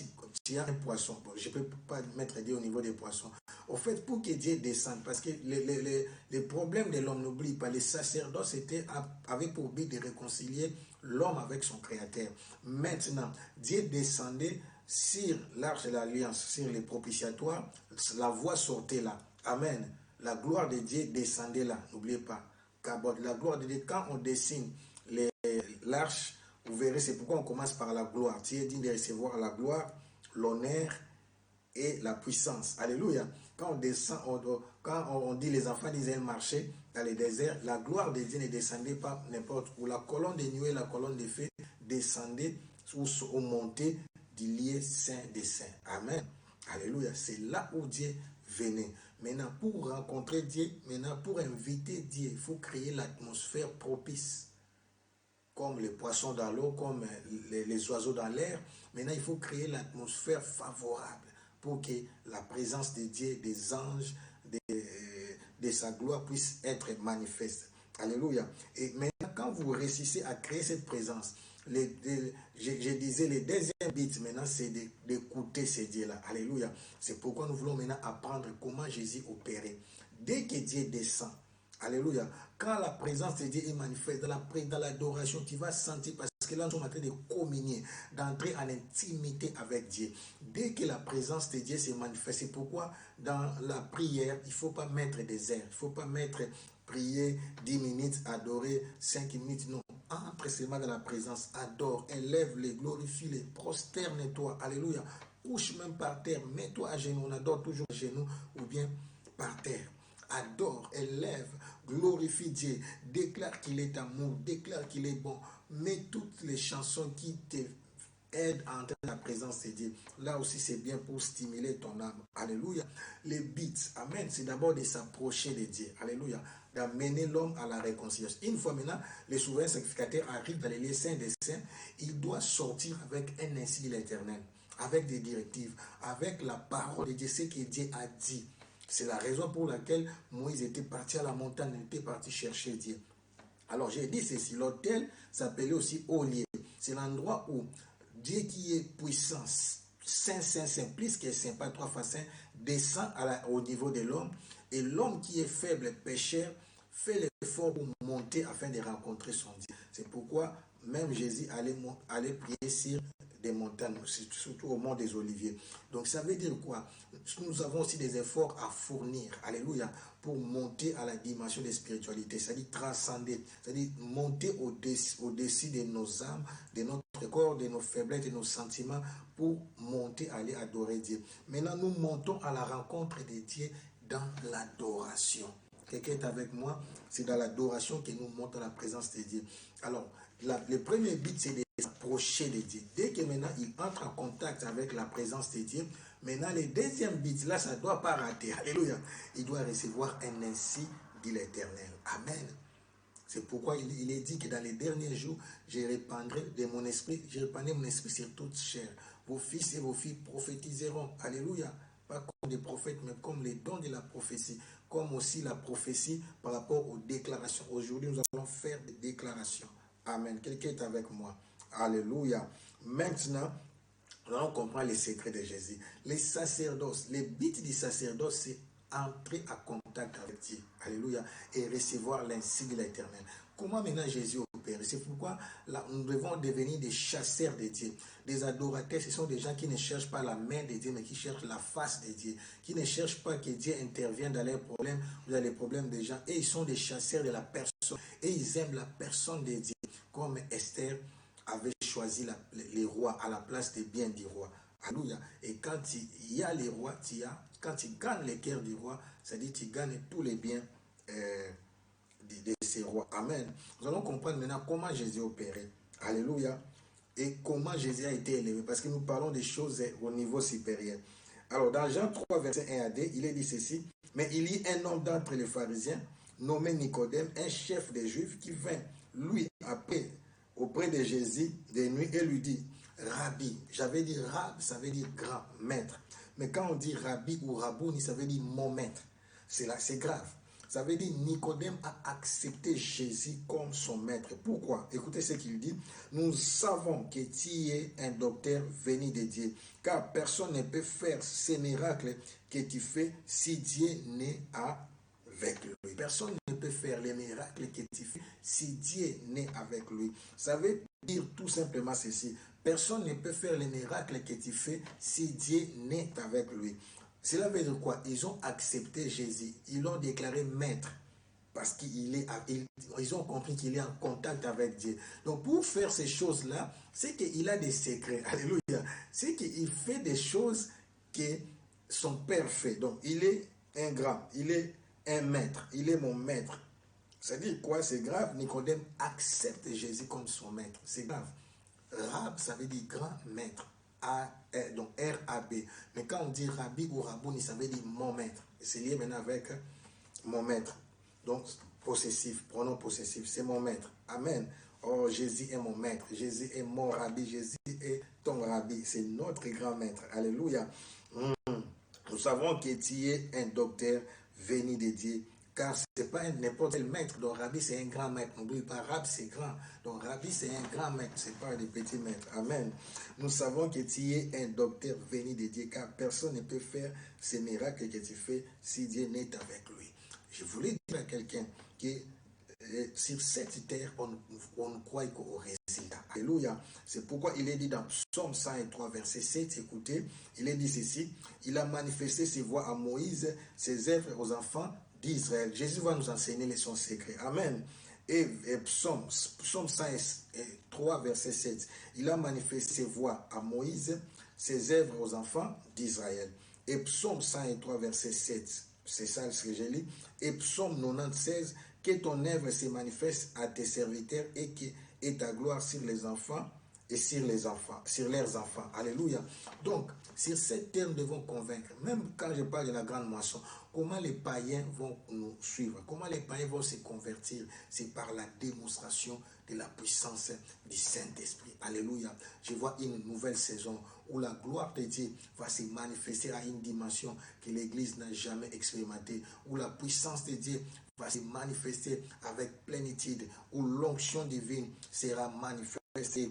tu as un poisson, je ne peux pas mettre Dieu au niveau des poissons. Au fait, pour que Dieu descende, parce que les problèmes de l'homme, n'oublie pas, les sacerdoces avaient pour but de réconcilier l'homme avec son Créateur. Maintenant, Dieu descendait sur l'arche de l'alliance, sur les propitiatoires, la voix sortait là. Amen. La gloire de Dieu descendait là, n'oubliez pas. La gloire de Dieu, quand on dessine l'arche, vous verrez, c'est pourquoi on commence par la gloire. Dieu est digne de recevoir la gloire, l'honneur et la puissance. Alléluia. Quand on descend, quand on dit les enfants d'Israël marchaient dans les déserts, la gloire de Dieu ne descendait pas n'importe où. La colonne de nuée, la colonne de feu descendait ou montait du lieu saint des saints. Amen. Alléluia. C'est là où Dieu venait. Maintenant, pour rencontrer Dieu, maintenant, pour inviter Dieu, il faut créer l'atmosphère propice. Comme les poissons dans l'eau, comme les oiseaux dans l'air. Maintenant, il faut créer l'atmosphère favorable pour que la présence de Dieu, des anges, de sa gloire puisse être manifeste. Alléluia. Et maintenant, quand vous réussissez à créer cette présence, je disais, les deuxième but maintenant, c'est d'écouter ces dieux-là. Alléluia. C'est pourquoi nous voulons maintenant apprendre comment Jésus opérait. Dès que Dieu descend, alléluia, quand la présence de Dieu est manifeste, dans l'adoration, tu vas sentir, parce que là, nous sommes en train de communier, d'entrer en intimité avec Dieu. Dès que la présence de Dieu se manifeste, c'est pourquoi dans la prière, il ne faut pas mettre des airs, il ne faut pas prier 10 minutes, adorer 5 minutes, non. Entre seulement dans la présence, adore, élève-les, glorifie-les, prosterne-toi, alléluia. Couche même par terre, mets-toi à genoux, on adore toujours à genoux ou bien par terre. Adore, élève, glorifie Dieu, déclare qu'il est amour, déclare qu'il est bon. Mets toutes les chansons qui te aident à entrer dans la présence de Dieu. Là aussi, c'est bien pour stimuler ton âme. Alléluia. Les beats, amen, c'est d'abord de s'approcher de Dieu. Alléluia. D'amener l'homme à la réconciliation. Une fois maintenant, les souverains sacrificateurs arrivent dans les lieux saints des saints, il doit sortir avec un ainsi de l'Éternel, avec des directives, avec la parole de Dieu, ce que Dieu a dit. C'est la raison pour laquelle Moïse était parti à la montagne, il était parti chercher Dieu. Alors j'ai dit ceci, l'autel s'appelait aussi haut lieu. C'est l'endroit où Dieu qui est puissant, saint, plus que saint, pas trois fois saint, descend au niveau de l'homme. Et l'homme qui est faible, pécheur, fait l'effort pour monter afin de rencontrer son Dieu. C'est pourquoi même Jésus allait prier sur des montagnes, surtout au mont des Oliviers. Donc ça veut dire quoi? Nous avons aussi des efforts à fournir, alléluia, pour monter à la dimension de spiritualité, c'est-à-dire transcender, c'est-à-dire monter au-dessus de nos âmes, de notre corps, de nos faiblesses, de nos sentiments, pour monter, aller adorer Dieu. Maintenant, nous montons à la rencontre de Dieu dans l'adoration. Quelqu'un est avec moi? C'est dans l'adoration que nous montons la présence de Dieu. Alors, le premier but, c'est de s'approcher de Dieu. Dès que maintenant il entre en contact avec la présence de Dieu, Maintenant, le deuxième but, là, ça ne doit pas rater. Alléluia. Il doit recevoir un ainsi, dit l'Éternel. Amen. C'est pourquoi il est dit que dans les derniers jours, je répandrai mon esprit sur toute chair. Vos fils et vos filles prophétiseront. Alléluia. Pas comme des prophètes, mais comme les dons de la prophétie. Comme aussi la prophétie par rapport aux déclarations. Aujourd'hui, nous allons faire des déclarations. Amen. Quelqu'un est avec moi. Alléluia. Maintenant, nous allons comprendre les secrets de Jésus. Les sacerdoces, les buts du sacerdoce, c'est entrer en contact avec Dieu. Alléluia. Et recevoir l'insigne de l'Éternel. Comment maintenant Jésus opère? C'est pourquoi là, nous devons devenir des chasseurs de Dieu. Des adorateurs, ce sont des gens qui ne cherchent pas la main de Dieu, mais qui cherchent la face de Dieu. Qui ne cherchent pas que Dieu intervienne dans leurs problèmes ou dans les problèmes des gens. Et ils sont des chasseurs de la personne. Et ils aiment la personne de Dieu. Comme Esther avait choisi les rois à la place des biens du roi. Alléluia. Et quand il y a les rois, quand tu gagnes les cœurs du roi, c'est-à-dire que tu gagnes tous les biens de ces rois. Amen. Nous allons comprendre maintenant comment Jésus opérait. Alléluia. Et comment Jésus a été élevé. Parce que nous parlons des choses au niveau supérieur. Alors, dans Jean 3, verset 1 à 2, il est dit ceci. Mais il y a un homme d'entre les pharisiens, nommé Nicodème, un chef des Juifs, qui vint, lui, après, auprès de Jésus de nuit et lui dit, Rabbi, j'avais dit Rab, ça veut dire grand, maître. Mais quand on dit Rabbi ou Rabouni, ça veut dire mon maître. C'est grave. Ça veut dire Nicodème a accepté Jésus comme son maître. Pourquoi? Écoutez ce qu'il dit. Nous savons que tu es un docteur venu de Dieu, car personne ne peut faire ces miracles que tu fais si Dieu n'est avec lui. Personne ne peut faire les miracles que tu fais si Dieu n'est avec lui. Ça veut dire tout simplement ceci. Personne ne peut faire les miracles que tu fais si Dieu n'est avec lui. Cela veut dire quoi? Ils ont accepté Jésus. Ils l'ont déclaré maître. Parce qu'ils ont compris qu'il est en contact avec Dieu. Donc pour faire ces choses-là, c'est qu'il a des secrets. Alléluia. C'est qu'il fait des choses qui sont parfaites. Donc il est un grand. Il est un maître. Il est mon maître. C'est-à-dire quoi? C'est grave. Nicodème accepte Jésus comme son maître. C'est grave. Rab, ça veut dire grand maître. Donc R-A-B. Mais quand on dit Rabbi ou Rabouni, ça veut dire mon maître. C'est lié maintenant avec mon maître. Donc, possessif, pronom possessif, c'est mon maître. Amen. Oh, Jésus est mon maître. Jésus est mon Rabbi. Jésus est ton Rabbi. C'est notre grand maître. Alléluia. Nous savons que tu es un docteur venu de Dieu. Car ce n'est pas n'importe quel maître. Donc, Rabbi, c'est un grand maître. N'oublie pas, Rab, c'est grand. Donc, Rabbi, c'est un grand maître. Ce n'est pas des petits maîtres. Amen. Nous savons que tu es un docteur venu de Dieu. Car personne ne peut faire ces miracles que tu fais si Dieu n'est avec lui. Je voulais dire à quelqu'un que sur cette terre, on croit qu'au résultat. Alléluia. C'est pourquoi il est dit dans Psaume 103, verset 7, écoutez, il est dit ceci, il a manifesté ses voies à Moïse, ses œuvres aux enfants d'Israël. Jésus va nous enseigner son secret. Amen. Et Psaume 103, verset 7, il a manifesté ses voies à Moïse, ses œuvres aux enfants d'Israël. Et Psaume 103, verset 7, c'est ça ce que j'ai lu. Et Psaume 96, que ton œuvre se manifeste à tes serviteurs et ta gloire sur les enfants et sur leurs enfants. Alléluia. Donc, sur cette terre, nous devons convaincre, même quand je parle de la grande moisson, comment les païens vont nous suivre, comment les païens vont se convertir. C'est par la démonstration de la puissance du Saint-Esprit. Alléluia. Je vois une nouvelle saison où la gloire de Dieu va se manifester à une dimension que l'Église n'a jamais expérimentée, où la puissance de Dieu va se manifester avec plénitude, où l'onction divine sera manifestée.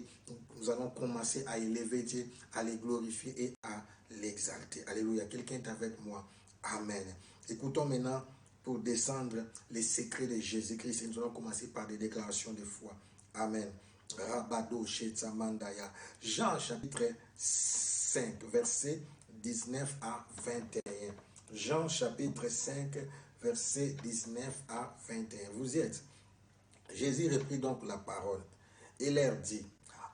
Nous allons commencer à élever Dieu, à le glorifier et à l'exalter. Alléluia. Quelqu'un est avec moi. Amen. Écoutons maintenant pour descendre les secrets de Jésus-Christ. Et nous allons commencer par des déclarations de foi. Amen. Rabado Shetsamandaya. Jean chapitre 5, verset 19 à 21. Jean chapitre 5, verset 19 à 21. Vous y êtes. Jésus reprit donc la parole et leur dit,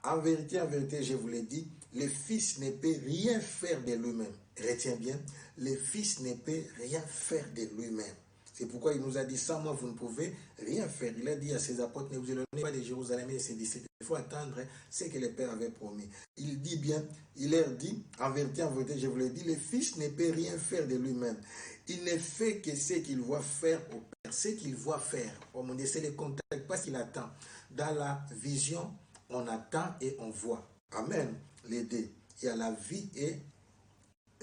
en vérité, je vous l'ai dit, le Fils ne peut rien faire de lui-même. Retiens bien, le Fils ne peut rien faire de lui-même. C'est pourquoi il nous a dit, sans moi, vous ne pouvez rien faire. Il a dit à ses apôtres, ne vous éloignez pas de Jérusalem et de ses disciples. Il faut attendre ce que le Père avait promis. Il dit bien, il leur dit, en vérité, je vous l'ai dit, le Fils ne peut rien faire de lui-même. Il ne fait que ce qu'il voit faire au Père. Ce qu'il voit faire. Oh mon Dieu, c'est le contact, pas ce qu'il attend. Dans la vision, on attend et on voit. Amen. Les deux. Il y a la vie et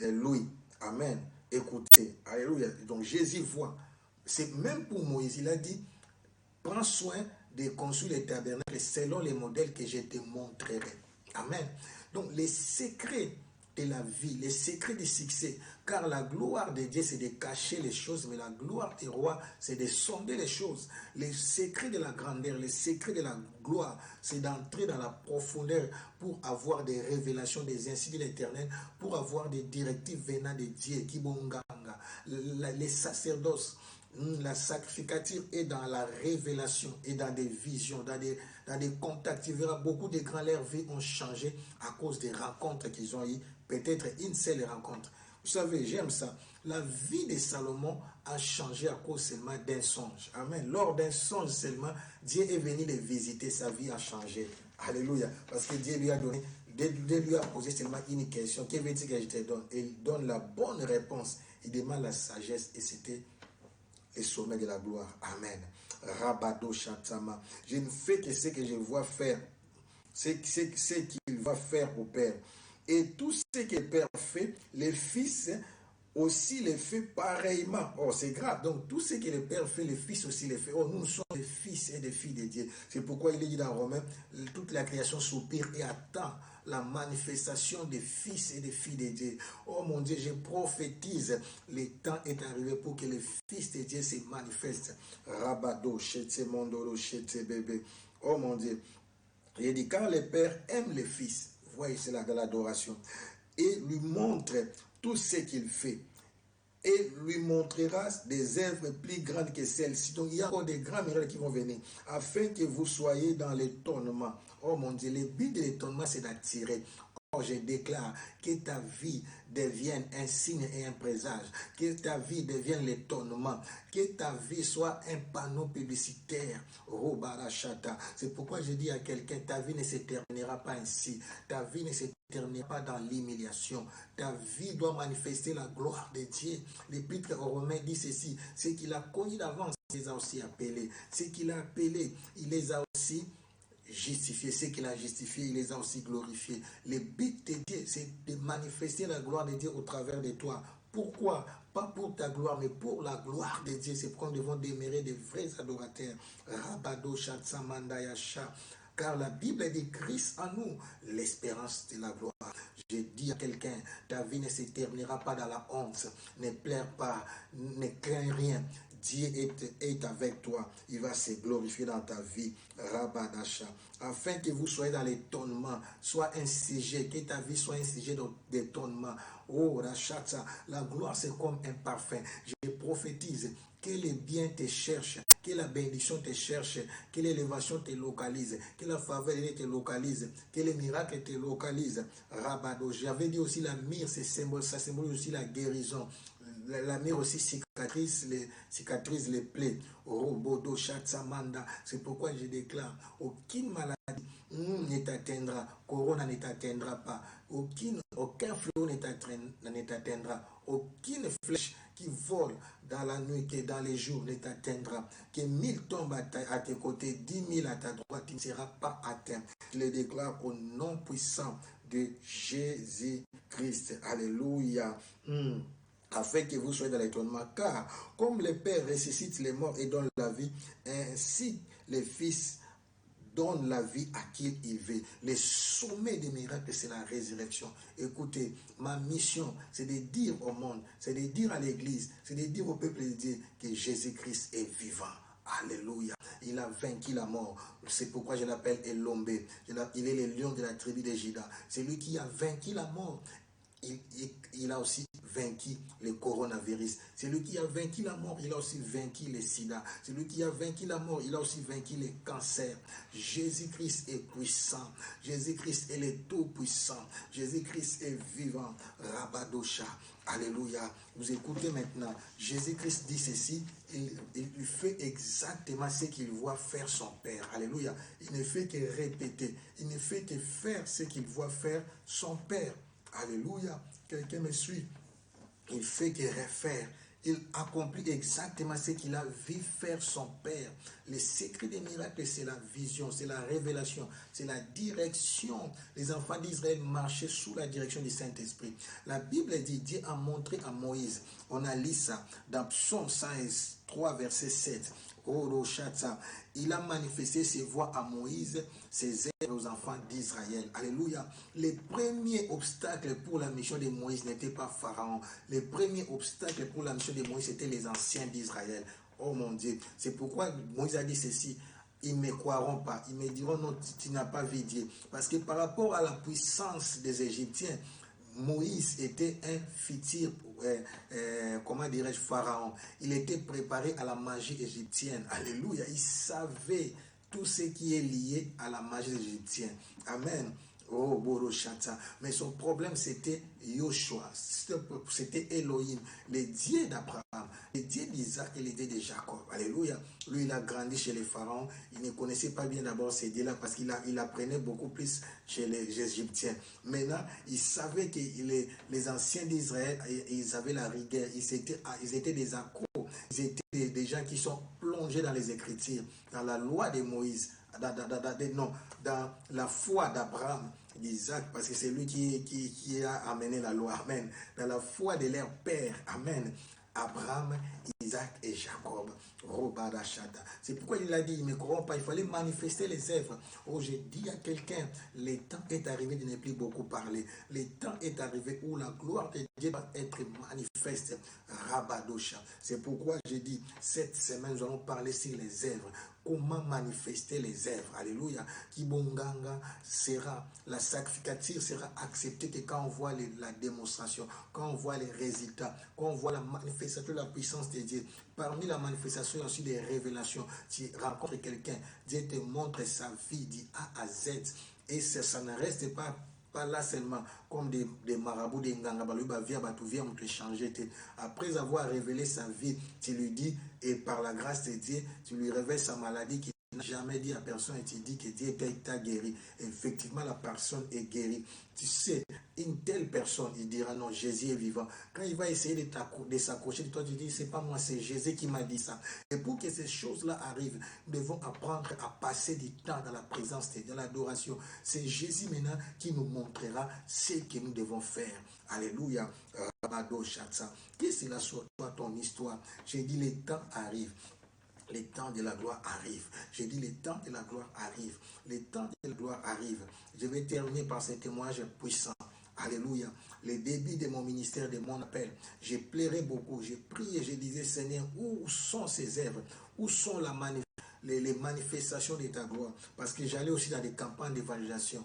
l'ouïe. Amen. Écoutez. Alléluia. Donc Jésus voit. C'est même pour Moïse, il a dit, prends soin de construire les tabernacles selon les modèles que je te montrerai. Amen. Donc les secrets de la vie, les secrets du succès, car la gloire de Dieu, c'est de cacher les choses, mais la gloire du roi, c'est de sonder les choses. Les secrets de la grandeur, les secrets de la gloire, c'est d'entrer dans la profondeur pour avoir des révélations, des insights de l'Éternel, pour avoir des directives venant de Dieu, Kibonganga, les sacerdoces. La sacrificature est dans la révélation et dans des visions, dans des contacts. Tu verras, beaucoup de grands, leur vie ont changé à cause des rencontres qu'ils ont eues. Peut-être une seule rencontre. Vous savez, j'aime ça. La vie de Salomon a changé à cause seulement d'un songe. Amen. Lors d'un songe seulement, Dieu est venu les visiter. Sa vie a changé. Alléluia. Parce que Dieu lui a donné, Dieu lui a posé seulement une question. Que veux-tu que je te donne? Et il donne la bonne réponse. Il demande la sagesse et c'était le sommet de la gloire. Amen. Rabado Shatama. Je ne fais que ce que je vois faire. C'est ce qu'il va faire au Père. Et tout ce que le Père fait, le Fils aussi le fait pareillement. Oh, c'est grave. Donc, tout ce que le Père fait, le Fils aussi le fait. Oh, nous sommes des fils et des filles de Dieu. C'est pourquoi il est dit dans Romains, toute la création soupire et attend la manifestation des fils et des filles de Dieu. Oh mon Dieu, je prophétise, le temps est arrivé pour que le Fils de Dieu se manifeste. Rabado, chete mondoro, chete bébé. Oh mon Dieu. Il dit, quand le Père aime le Fils, vous voyez, c'est là dans l'adoration, et lui montre tout ce qu'il fait, et lui montrera des œuvres plus grandes que celles-ci. Donc, il y a encore des grands miracles qui vont venir, afin que vous soyez dans l'étonnement. Oh mon Dieu, le but de l'étonnement, c'est d'attirer. Oh, je déclare que ta vie devienne un signe et un présage, que ta vie devienne l'étonnement, que ta vie soit un panneau publicitaire. Robarachata. C'est pourquoi je dis à quelqu'un, ta vie ne se terminera pas ainsi, ta vie ne se terminera pas dans l'humiliation, ta vie doit manifester la gloire de Dieu. L'Épître aux Romains dit ceci, c'est qu'il a connu d'avance, il les a aussi appelés, c'est qu'il a appelé, il les a aussi justifiés, ce qu'il a justifié, il les a aussi glorifiés. Le but de Dieu, c'est de manifester la gloire de Dieu au travers de toi. Pourquoi? Pas pour ta gloire, mais pour la gloire de Dieu. C'est pourquoi nous devons demeurer des vrais adorateurs. Rabado Shatsamanda Yasha. Car la Bible dit Christ en nous, l'espérance de la gloire. Je dis à quelqu'un, ta vie ne se terminera pas dans la honte. Ne pleure pas, ne crains rien. Dieu est avec toi. Il va se glorifier dans ta vie. Rabadasha. Afin que vous soyez dans l'étonnement. Soit un sujet, que ta vie soit un sujet d'étonnement. Oh, Rachatsa, la gloire c'est comme un parfum. Je prophétise que les biens te cherchent, que la bénédiction te cherche, que l'élévation te localise, que la faveur te localise, que les miracles te localisent. Rabado. J'avais dit aussi la myrrhe, ça symbolise aussi la guérison. La myrrhe aussi cicatrise les plaies. Robodo Shatsamanda. C'est pourquoi je déclare, aucune maladie ne t'atteindra, corona ne t'atteindra pas, aucun fléau ne t'atteindra, aucune flèche qui vole dans la nuit, que dans les jours ne t'atteindra, que 1000 tombent à tes côtés, 10 000 à ta droite, tu ne seras pas atteint. Je le déclare au nom puissant de Jésus-Christ. Alléluia. Afin que vous soyez dans l'étonnement, car comme le Père ressuscite les morts et donne la vie, ainsi le Fils donne la vie à qui il veut. Le sommet des miracles, c'est la résurrection. Écoutez, ma mission, c'est de dire au monde, c'est de dire à l'Église, c'est de dire au peuple de Dieu que Jésus-Christ est vivant. Alléluia. Il a vaincu la mort. C'est pourquoi je l'appelle Elombe. Il est le lion de la tribu de Juda. C'est lui qui a vaincu la mort. il a aussi vaincu le coronavirus. Celui qui a vaincu la mort, il a aussi vaincu le sida. Celui qui a vaincu la mort, il a aussi vaincu le cancer. Jésus-Christ est puissant. Jésus-Christ est le tout-puissant. Jésus-Christ est vivant. Rabadosha. Alléluia. Vous écoutez maintenant. Jésus-Christ dit ceci. Il fait exactement ce qu'il voit faire son Père. Alléluia. Il ne fait que répéter. Il ne fait que faire ce qu'il voit faire son Père. Alléluia. Quelqu'un me suit. Il fait que refaire. Il accomplit exactement ce qu'il a vu faire son Père. Le secret des miracles, c'est la vision, c'est la révélation, c'est la direction. Les enfants d'Israël marchaient sous la direction du Saint-Esprit. La Bible dit, Dieu a montré à Moïse, on a lu ça dans Psaume 103, verset 7. Il a manifesté ses voies à Moïse, ses œuvres aux enfants d'Israël. Alléluia. Les premiers obstacles pour la mission de Moïse n'étaient pas Pharaon. Les premiers obstacles pour la mission de Moïse, c'était les anciens d'Israël. Oh mon Dieu. C'est pourquoi Moïse a dit ceci. Ils ne me croiront pas. Ils me diront non, tu n'as pas vu Dieu. Parce que par rapport à la puissance des Égyptiens, Moïse était un futur, comment dirais-je, pharaon. Il était préparé à la magie égyptienne. Alléluia. Il savait tout ce qui est lié à la magie égyptienne. Amen. Oh, Boroshata. Mais son problème, c'était Yoshua. C'était Elohim, le Dieu d'Abraham, le Dieu d'Isaac et le Dieu de Jacob. Alléluia. Lui, il a grandi chez les pharaons. Il ne connaissait pas bien d'abord ces dieux-là parce qu'il apprenait beaucoup plus chez les Égyptiens. Maintenant, il savait que les anciens d'Israël, ils avaient la rigueur. Ils étaient des accros. Ils étaient des gens qui sont plongés dans les Écritures, dans la loi de Moïse. Dans la foi d'Abraham, d'Isaac, parce que c'est lui qui a amené la loi. Amen. Dans la foi de leur père. Amen. Abraham, Isaac et Jacob. C'est pourquoi il a dit, il ne me croiront pas, il fallait manifester les œuvres. Oh, j'ai dit à quelqu'un, le temps est arrivé de ne plus beaucoup parler. Le temps est arrivé où la gloire de Dieu va être manifeste. Rabadosha. C'est pourquoi j'ai dit, cette semaine, nous allons parler sur les œuvres. Comment manifester les œuvres. Alléluia. Kibonganga sera, la sacrificature sera acceptée que quand on voit la démonstration, quand on voit les résultats, quand on voit la manifestation de la puissance de Dieu. Parmi la manifestation, il y a aussi des révélations. Tu rencontres quelqu'un, Dieu te montre sa vie du A à Z. Et ça ne reste pas là seulement comme des marabouts, des nganga, viens te changer. Après avoir révélé sa vie, tu lui dis, et par la grâce de Dieu, tu lui révèles sa maladie qui n'a jamais dit à personne et tu dis que Dieu t'a guéri. Effectivement, la personne est guérie. Tu sais, une telle personne, il dira non, Jésus est vivant. Quand il va essayer de s'accrocher de toi, tu dis, c'est pas moi, c'est Jésus qui m'a dit ça. Et pour que ces choses-là arrivent, nous devons apprendre à passer du temps dans la présence de Dieu, dans l'adoration. C'est Jésus maintenant qui nous montrera ce que nous devons faire. Alléluia. Que cela soit ton histoire. J'ai dit, le temps arrive. Les temps de la gloire arrivent. J'ai dit, les temps de la gloire arrivent. Les temps de la gloire arrivent. Je vais terminer par ce témoignage puissant. Alléluia. Le début de mon ministère, de mon appel, j'ai pleuré beaucoup. J'ai prié, je disais, Seigneur, où sont ces œuvres? Où sont les manifestations de ta gloire? Parce que j'allais aussi dans des campagnes d'évangélisation.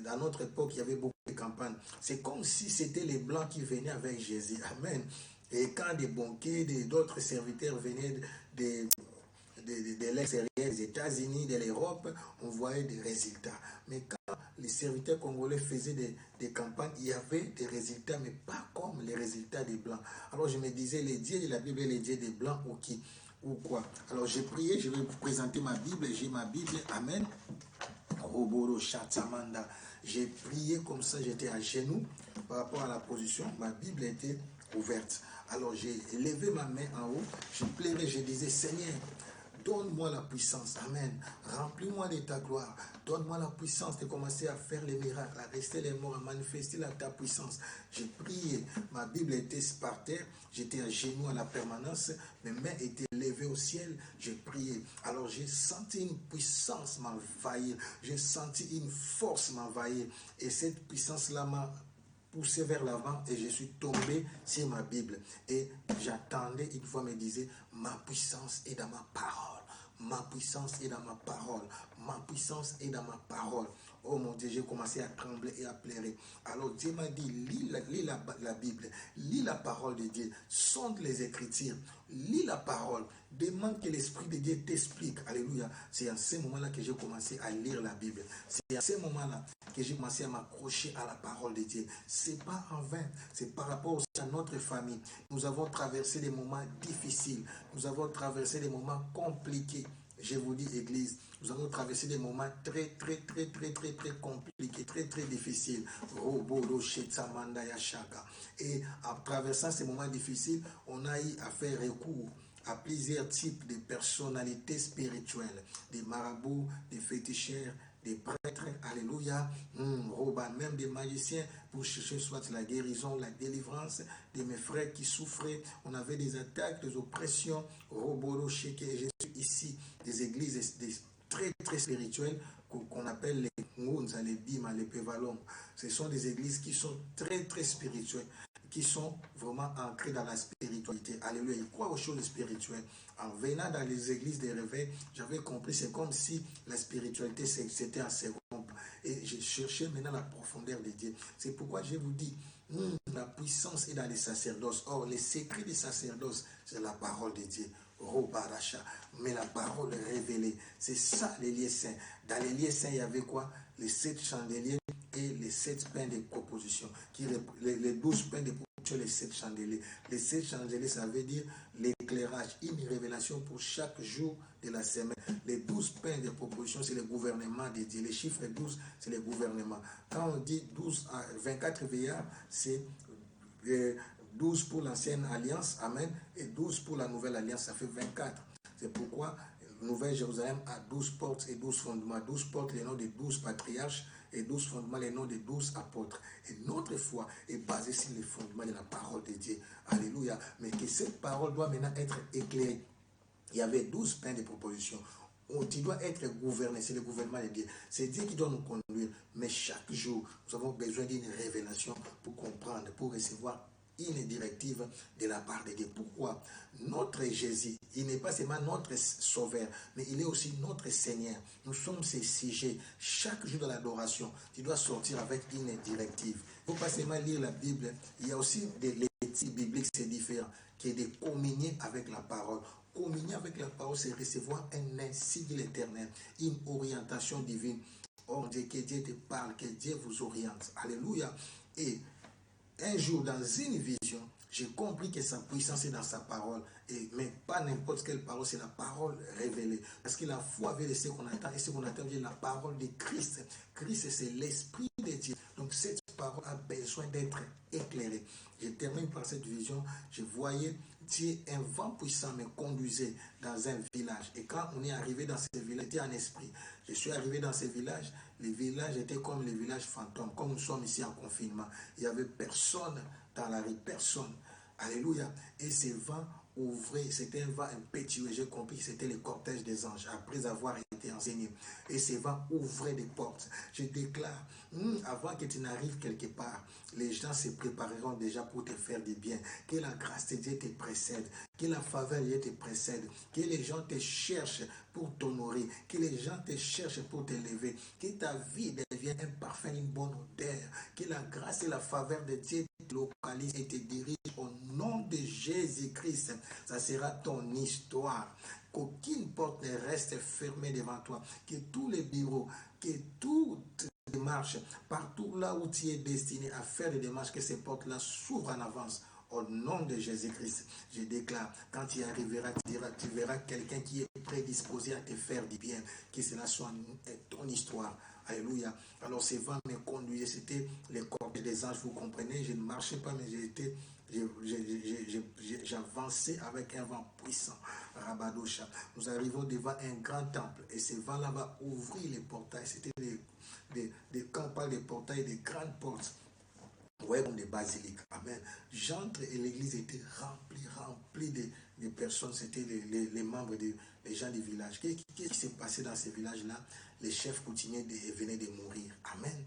Dans notre époque, il y avait beaucoup de campagnes. C'est comme si c'était les Blancs qui venaient avec Jésus. Amen. Et quand des banquiers, d'autres serviteurs venaient de l'extérieur, des États-Unis, de l'Europe, on voyait des résultats. Mais quand les serviteurs congolais faisaient des campagnes, il y avait des résultats, mais pas comme les résultats des Blancs. Alors je me disais, les dieux de la Bible, les dieux des Blancs ou qui? Ou quoi? Alors j'ai prié, je vais vous présenter ma Bible, j'ai ma Bible, Amen. Roboro Chatsamanda. J'ai prié comme ça, j'étais à genoux par rapport à la position, ma Bible était ouverte. Alors j'ai levé ma main en haut, je pleurais, je disais, Seigneur, donne-moi la puissance, amen. Remplis-moi de ta gloire. Donne-moi la puissance de commencer à faire les miracles, à rester les morts, à manifester ta puissance. J'ai prié, ma Bible était par terre, j'étais à genoux à la permanence, mes mains étaient levées au ciel, j'ai prié. Alors j'ai senti une puissance m'envahir, j'ai senti une force m'envahir. Et cette puissance-là m'a poussé vers l'avant et je suis tombé sur ma Bible. Et j'attendais, une fois me disait, ma puissance est dans ma parole. Ma puissance est dans ma parole. Ma puissance est dans ma parole. Oh mon Dieu, j'ai commencé à trembler et à pleurer. Alors Dieu m'a dit, lis la Bible, lis la parole de Dieu, sonde les Écritures, lis la parole, demande que l'Esprit de Dieu t'explique. Alléluia. C'est à ce moment-là que j'ai commencé à lire la Bible. C'est à ce moment-là que j'ai commencé à m'accrocher à la parole de Dieu. C'est pas en vain, c'est par rapport aussi à notre famille. Nous avons traversé des moments difficiles, nous avons traversé des moments compliqués. Je vous dis, Église, nous avons traversé des moments très compliqués, très difficiles. Et en traversant ces moments difficiles, on a eu à faire recours à plusieurs types de personnalités spirituelles, des marabouts, des féticheurs, des prêtres, alléluia, même des magiciens pour chercher soit la guérison, la délivrance de mes frères qui souffraient. On avait des attaques, des oppressions, je suis ici, des églises très spirituelles qu'on appelle les Ngounza, les Bima, les Pevalong. Ce sont des églises qui sont très spirituelles, qui sont vraiment ancrés dans la spiritualité. Alléluia. Ils croient aux choses spirituelles. En venant dans les églises des réveils, j'avais compris, c'est comme si la spiritualité, c'était un second. Et j'ai cherché maintenant la profondeur de Dieu. C'est pourquoi je vous dis, la puissance est dans les sacerdoces. Or, les secrets des sacerdoces, c'est la parole de Dieu. Mais la parole révélée, c'est ça les lieux saints. Dans les lieux saints, il y avait quoi? Les 7 chandeliers et les 7 pains de proposition. Les 12 pains de proposition, les 7 chandeliers. Les 7 chandeliers, ça veut dire l'éclairage, une révélation pour chaque jour de la semaine. Les 12 pains de proposition, c'est le gouvernement de Dieu. Les chiffres 12, c'est le gouvernement. Quand on dit 12 à 24 veillards, c'est 12 pour l'ancienne alliance, amen, et 12 pour la nouvelle alliance, ça fait 24. C'est pourquoi Nouvelle Jérusalem a 12 portes et 12 fondements. 12 portes, les noms des 12 patriarches, et 12 fondements, les noms des 12 apôtres. Et notre foi est basée sur les fondements de la parole de Dieu. Alléluia. Mais que cette parole doit maintenant être éclairée. Il y avait 12 pains de proposition. Tu dois être gouverné, c'est le gouvernement de Dieu. C'est Dieu qui doit nous conduire. Mais chaque jour, nous avons besoin d'une révélation pour comprendre, pour recevoir une directive de la part de Dieu. Pourquoi? Notre Jésus, il n'est pas seulement notre sauveur, mais il est aussi notre Seigneur. Nous sommes ses sujets. Chaque jour de l'adoration, tu dois sortir avec une directive. Il ne faut pas seulement lire la Bible, il y a aussi des lectures bibliques, c'est différent, qui est de communier avec la parole. Communier avec la parole, c'est recevoir un insigne éternel, une orientation divine. Oh Dieu, que Dieu te parle, que Dieu vous oriente. Alléluia. Et un jour, dans une vision, j'ai compris que sa puissance est dans sa parole. Mais pas n'importe quelle parole, c'est la parole révélée. Parce que la foi vient de ce qu'on attend, et ce qu'on attend vient de la parole de Christ. Christ, c'est l'Esprit de Dieu. Donc cette parole a besoin d'être éclairée. Je termine par cette vision. Je voyais Dieu, un vent puissant me conduisait dans un village. Et quand on est arrivé dans ce village, j'étais en esprit. Je suis arrivé dans ce village. Les villages étaient comme les villages fantômes. Comme nous sommes ici en confinement. Il n'y avait personne dans la rue. Personne. Alléluia. Et ce vent ouvrait. C'était un vent impétueux. J'ai compris que c'était le cortège des anges. Après avoir été enseigné. Et ce vent ouvrait des portes. Je déclare, avant que tu n'arrives quelque part, les gens se prépareront déjà pour te faire du bien. Que la grâce de Dieu te précède. Que la faveur de Dieu te précède. Que les gens te cherchent pour t'honorer. Que les gens te cherchent pour t'élever. Que ta vie devienne un parfum, une bonne odeur. Que la grâce et la faveur de Dieu te localisent et te dirigent au nom de Jésus-Christ. Ça sera ton histoire. Qu'aucune porte ne reste fermée devant toi. Que tous les bureaux, que toutes les démarches, partout là où tu es destiné à faire des démarches, que ces portes-là s'ouvrent en avance. Au nom de Jésus-Christ, je déclare, quand tu arriveras, tu verras quelqu'un qui est prédisposé à te faire du bien, que cela soit ton histoire. Alléluia. Alors ces vents me conduisaient, c'était les corps des anges, vous comprenez, je ne marchais pas, mais j'avançais avec un vent puissant. Rabadosha. Nous arrivons devant un grand temple et ce vent-là va ouvrir les portails. C'était quand on parle des portails, des grandes portes. Ouais, comme des basiliques. Amen. J'entre et l'église était remplie de personnes. C'était les membres, les gens du village. Qu'est-ce qui s'est passé dans ces villages-là? Les chefs coutumiers venaient de mourir. Amen.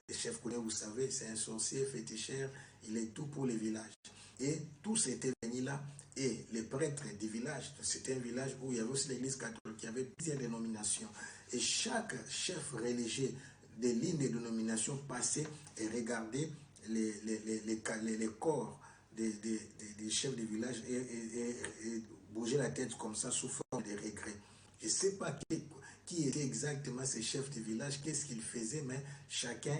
Les chefs coutumiers, vous savez, c'est un sorcier féticheur. Il est tout pour les villages. Et tous étaient venus là Et les prêtres du village, c'était un village où il y avait aussi l'église catholique, il y avait plusieurs dénominations. Et chaque chef religieux des lignes de dénomination passait et regardait les corps des chefs de village et bougeait la tête comme ça sous forme de regret. Je ne sais pas qui était exactement ces chefs de village, qu'est-ce qu'ils faisaient, mais chacun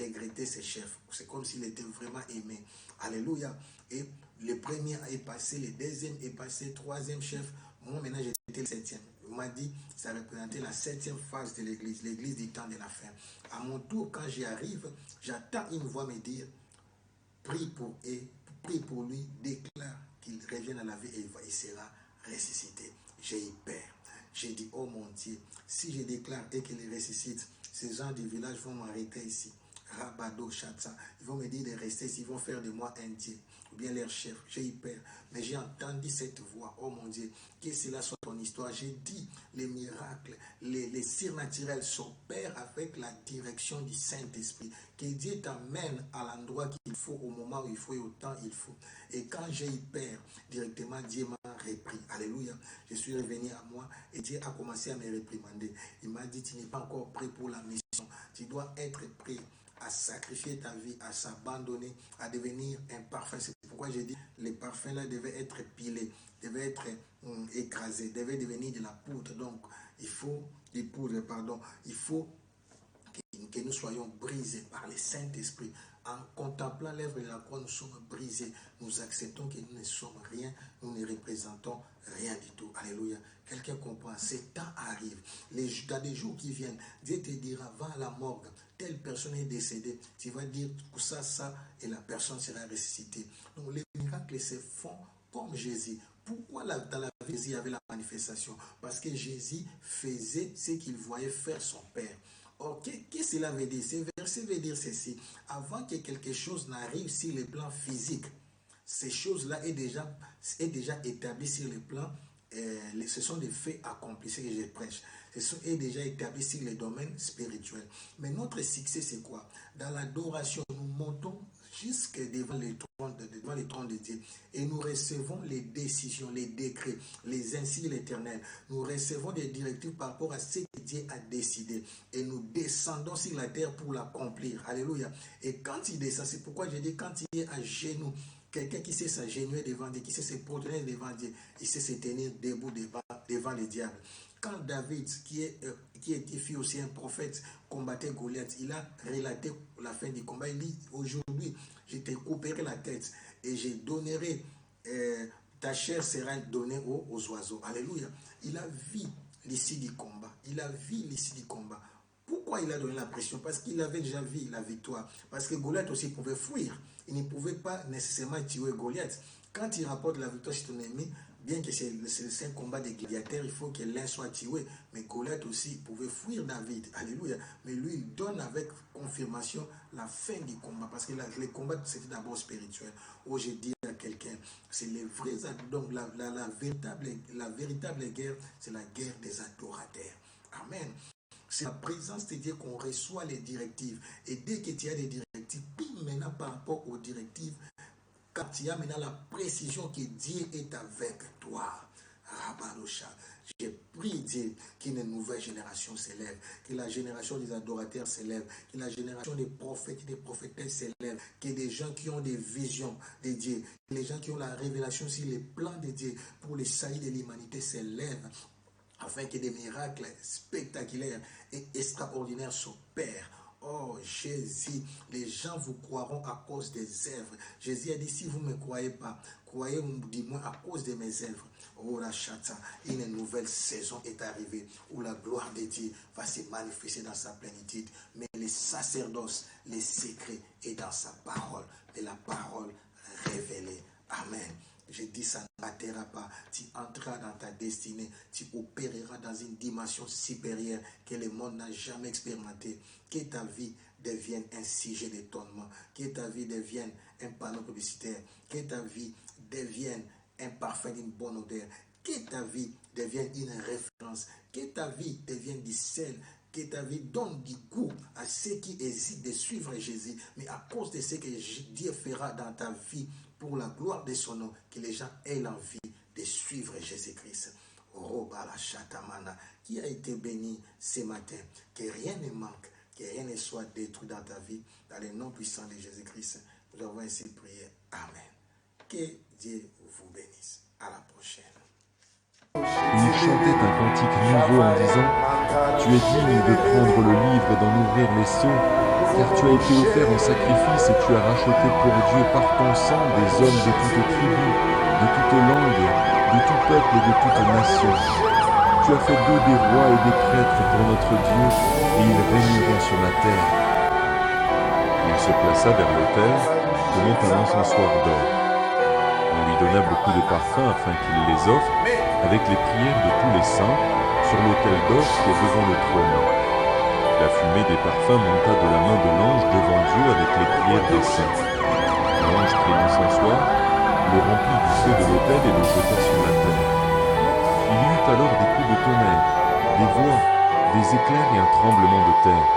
regrettait ses chefs. C'est comme s'il était vraiment aimé. Alléluia. Et le premier est passé, le deuxième est passé, le troisième chef. Moi, maintenant, j'étais le septième. On m'a dit ça représentait la septième phase de l'église du temps de la fin. À mon tour, quand j'y arrive, j'attends une voix me dire prie pour lui, déclare qu'il revienne à la vie et il sera ressuscité. J'ai eu peur. J'ai dit, oh mon Dieu, si je déclare et qu'il ressuscite, ces gens du village vont m'arrêter ici. Rabado, Chatsa, ils vont me dire de rester ici, ils vont faire de moi un Dieu, ou bien leur chef. J'ai eu peur, mais j'ai entendu cette voix, oh mon Dieu, que cela soit ton histoire. J'ai dit, les miracles, les surnaturels s'opèrent avec la direction du Saint-Esprit. Que Dieu t'amène à l'endroit qu'il faut, au moment où il faut et au temps il faut. Et quand j'ai eu peur, directement Dieu m'a repris. Alléluia. Je suis revenu à moi et Dieu a commencé à me réprimander. Il m'a dit, tu n'es pas encore prêt pour la mission. Tu dois être prêt à sacrifier ta vie, à s'abandonner, à devenir un parfum. C'est pourquoi j'ai dit, les parfums là devaient être pilés, devaient être écrasés, devaient devenir de la poudre. Donc, il faut que nous soyons brisés par le Saint-Esprit. En contemplant l'œuvre de la croix, nous sommes brisés. Nous acceptons que nous ne sommes rien, nous ne représentons rien du tout. Alléluia. Quelqu'un comprend, ces temps arrivent. Dans des jours qui viennent, Dieu te dira, va à la morgue, telle personne est décédée. Tu vas dire ça, et la personne sera ressuscitée. Donc les miracles se font comme Jésus. Pourquoi dans la vie, Jésus avait la manifestation? Parce que Jésus faisait ce qu'il voyait faire son Père. Or, qu'est-ce que cela veut dire? Ce verset veut dire ceci. Avant que quelque chose n'arrive sur le plan physique, ces choses-là est déjà établies sur le plan, ce sont des faits accomplis, ce que je prêche. Ce sont déjà établis sur le domaine spirituel. Mais notre succès, c'est quoi? Dans l'adoration, nous montons jusque devant le trône de Dieu et nous recevons les décisions, les décrets, les ainsi de l'Éternel. Nous recevons des directives par rapport à ce que Dieu a décidé et nous descendons sur la terre pour l'accomplir. Alléluia. Et quand il descend, c'est pourquoi je dis quand il est à genoux, quelqu'un qui sait s'agenouiller devant Dieu, qui sait se protéger devant Dieu, il sait se tenir debout devant le diable. Quand David, qui était fut aussi un prophète, combattait Goliath, il a relaté la fin du combat. Il dit, aujourd'hui, je te couperai la tête et je donnerai, ta chair sera donnée aux oiseaux. Alléluia. Il a vu l'issue du combat. Pourquoi il a donné la pression? Parce qu'il avait déjà vu la victoire. Parce que Goliath aussi pouvait fuir. Il ne pouvait pas nécessairement tuer Goliath. Quand il rapporte la victoire sur ton ennemi, bien que c'est un combat de gladiateurs, il faut que l'un soit tué. Mais Goliath aussi pouvait fuir David. Alléluia. Mais lui, il donne avec confirmation la fin du combat. Parce que le combat, c'était d'abord spirituel. Oh, j'ai dit à quelqu'un, c'est les vrais... Donc, la véritable guerre, c'est la guerre des adorateurs. Amen. C'est la présence de Dieu qu'on reçoit les directives. Et dès que tu as des directives, maintenant par rapport aux directives, quand tu as maintenant la précision que Dieu est avec toi. Rabarosha. J'ai prié Dieu qu'une nouvelle génération s'élève, que la génération des adorateurs s'élève, que la génération des prophètes et des prophétesses s'élève, que des gens qui ont des visions de Dieu, que les gens qui ont la révélation sur les plans de Dieu pour le salut de l'humanité s'élèvent, afin que des miracles spectaculaires et extraordinaires s'opèrent. Oh Jésus, les gens vous croiront à cause des œuvres. Jésus a dit, si vous ne me croyez pas, croyez-moi du moins à cause de mes œuvres. Oh la chata, une nouvelle saison est arrivée où la gloire de Dieu va se manifester dans sa plénitude. Mais les sacerdoces, les secrets est dans sa parole. Et la parole révélée. Amen. Je dis, ça ne battra pas. Tu entreras dans ta destinée. Tu opéreras dans une dimension supérieure que le monde n'a jamais expérimentée. Que ta vie devienne un sujet d'étonnement. Que ta vie devienne un panneau publicitaire. Que ta vie devienne un parfum d'une bonne odeur. Que ta vie devienne une référence. Que ta vie devienne du sel. Que ta vie donne du goût à ceux qui hésitent de suivre Jésus. Mais à cause de ce que Dieu fera dans ta vie, pour la gloire de son nom, que les gens aient l'envie de suivre Jésus-Christ. Robala Chatamana, qui a été béni ce matin, que rien ne manque, que rien ne soit détruit dans ta vie, dans le nom puissant de Jésus-Christ. Nous avons ainsi prié. Amen. Que Dieu vous bénisse. À la prochaine. Il chantait un cantique nouveau en disant: Tu es digne de prendre le livre et d'en ouvrir les sceaux, car tu as été offert en sacrifice et tu as racheté pour Dieu par ton sang des hommes de toute tribu, de toute langue, de tout peuple et de toute nation. Tu as fait d'eux des rois et des prêtres pour notre Dieu, et ils régneront sur la terre. Il se plaça vers l'autel, tenant un encensoir d'or. On lui donna beaucoup de parfums afin qu'il les offre, avec les prières de tous les saints, sur l'autel d'or qui est devant le trône. La fumée des parfums monta de la main de l'ange devant Dieu avec les prières des saints. L'ange prit l'encensoir, le remplit du feu de l'autel et le jeta sur la terre. Il y eut alors des coups de tonnerre, des voix, des éclairs et un tremblement de terre.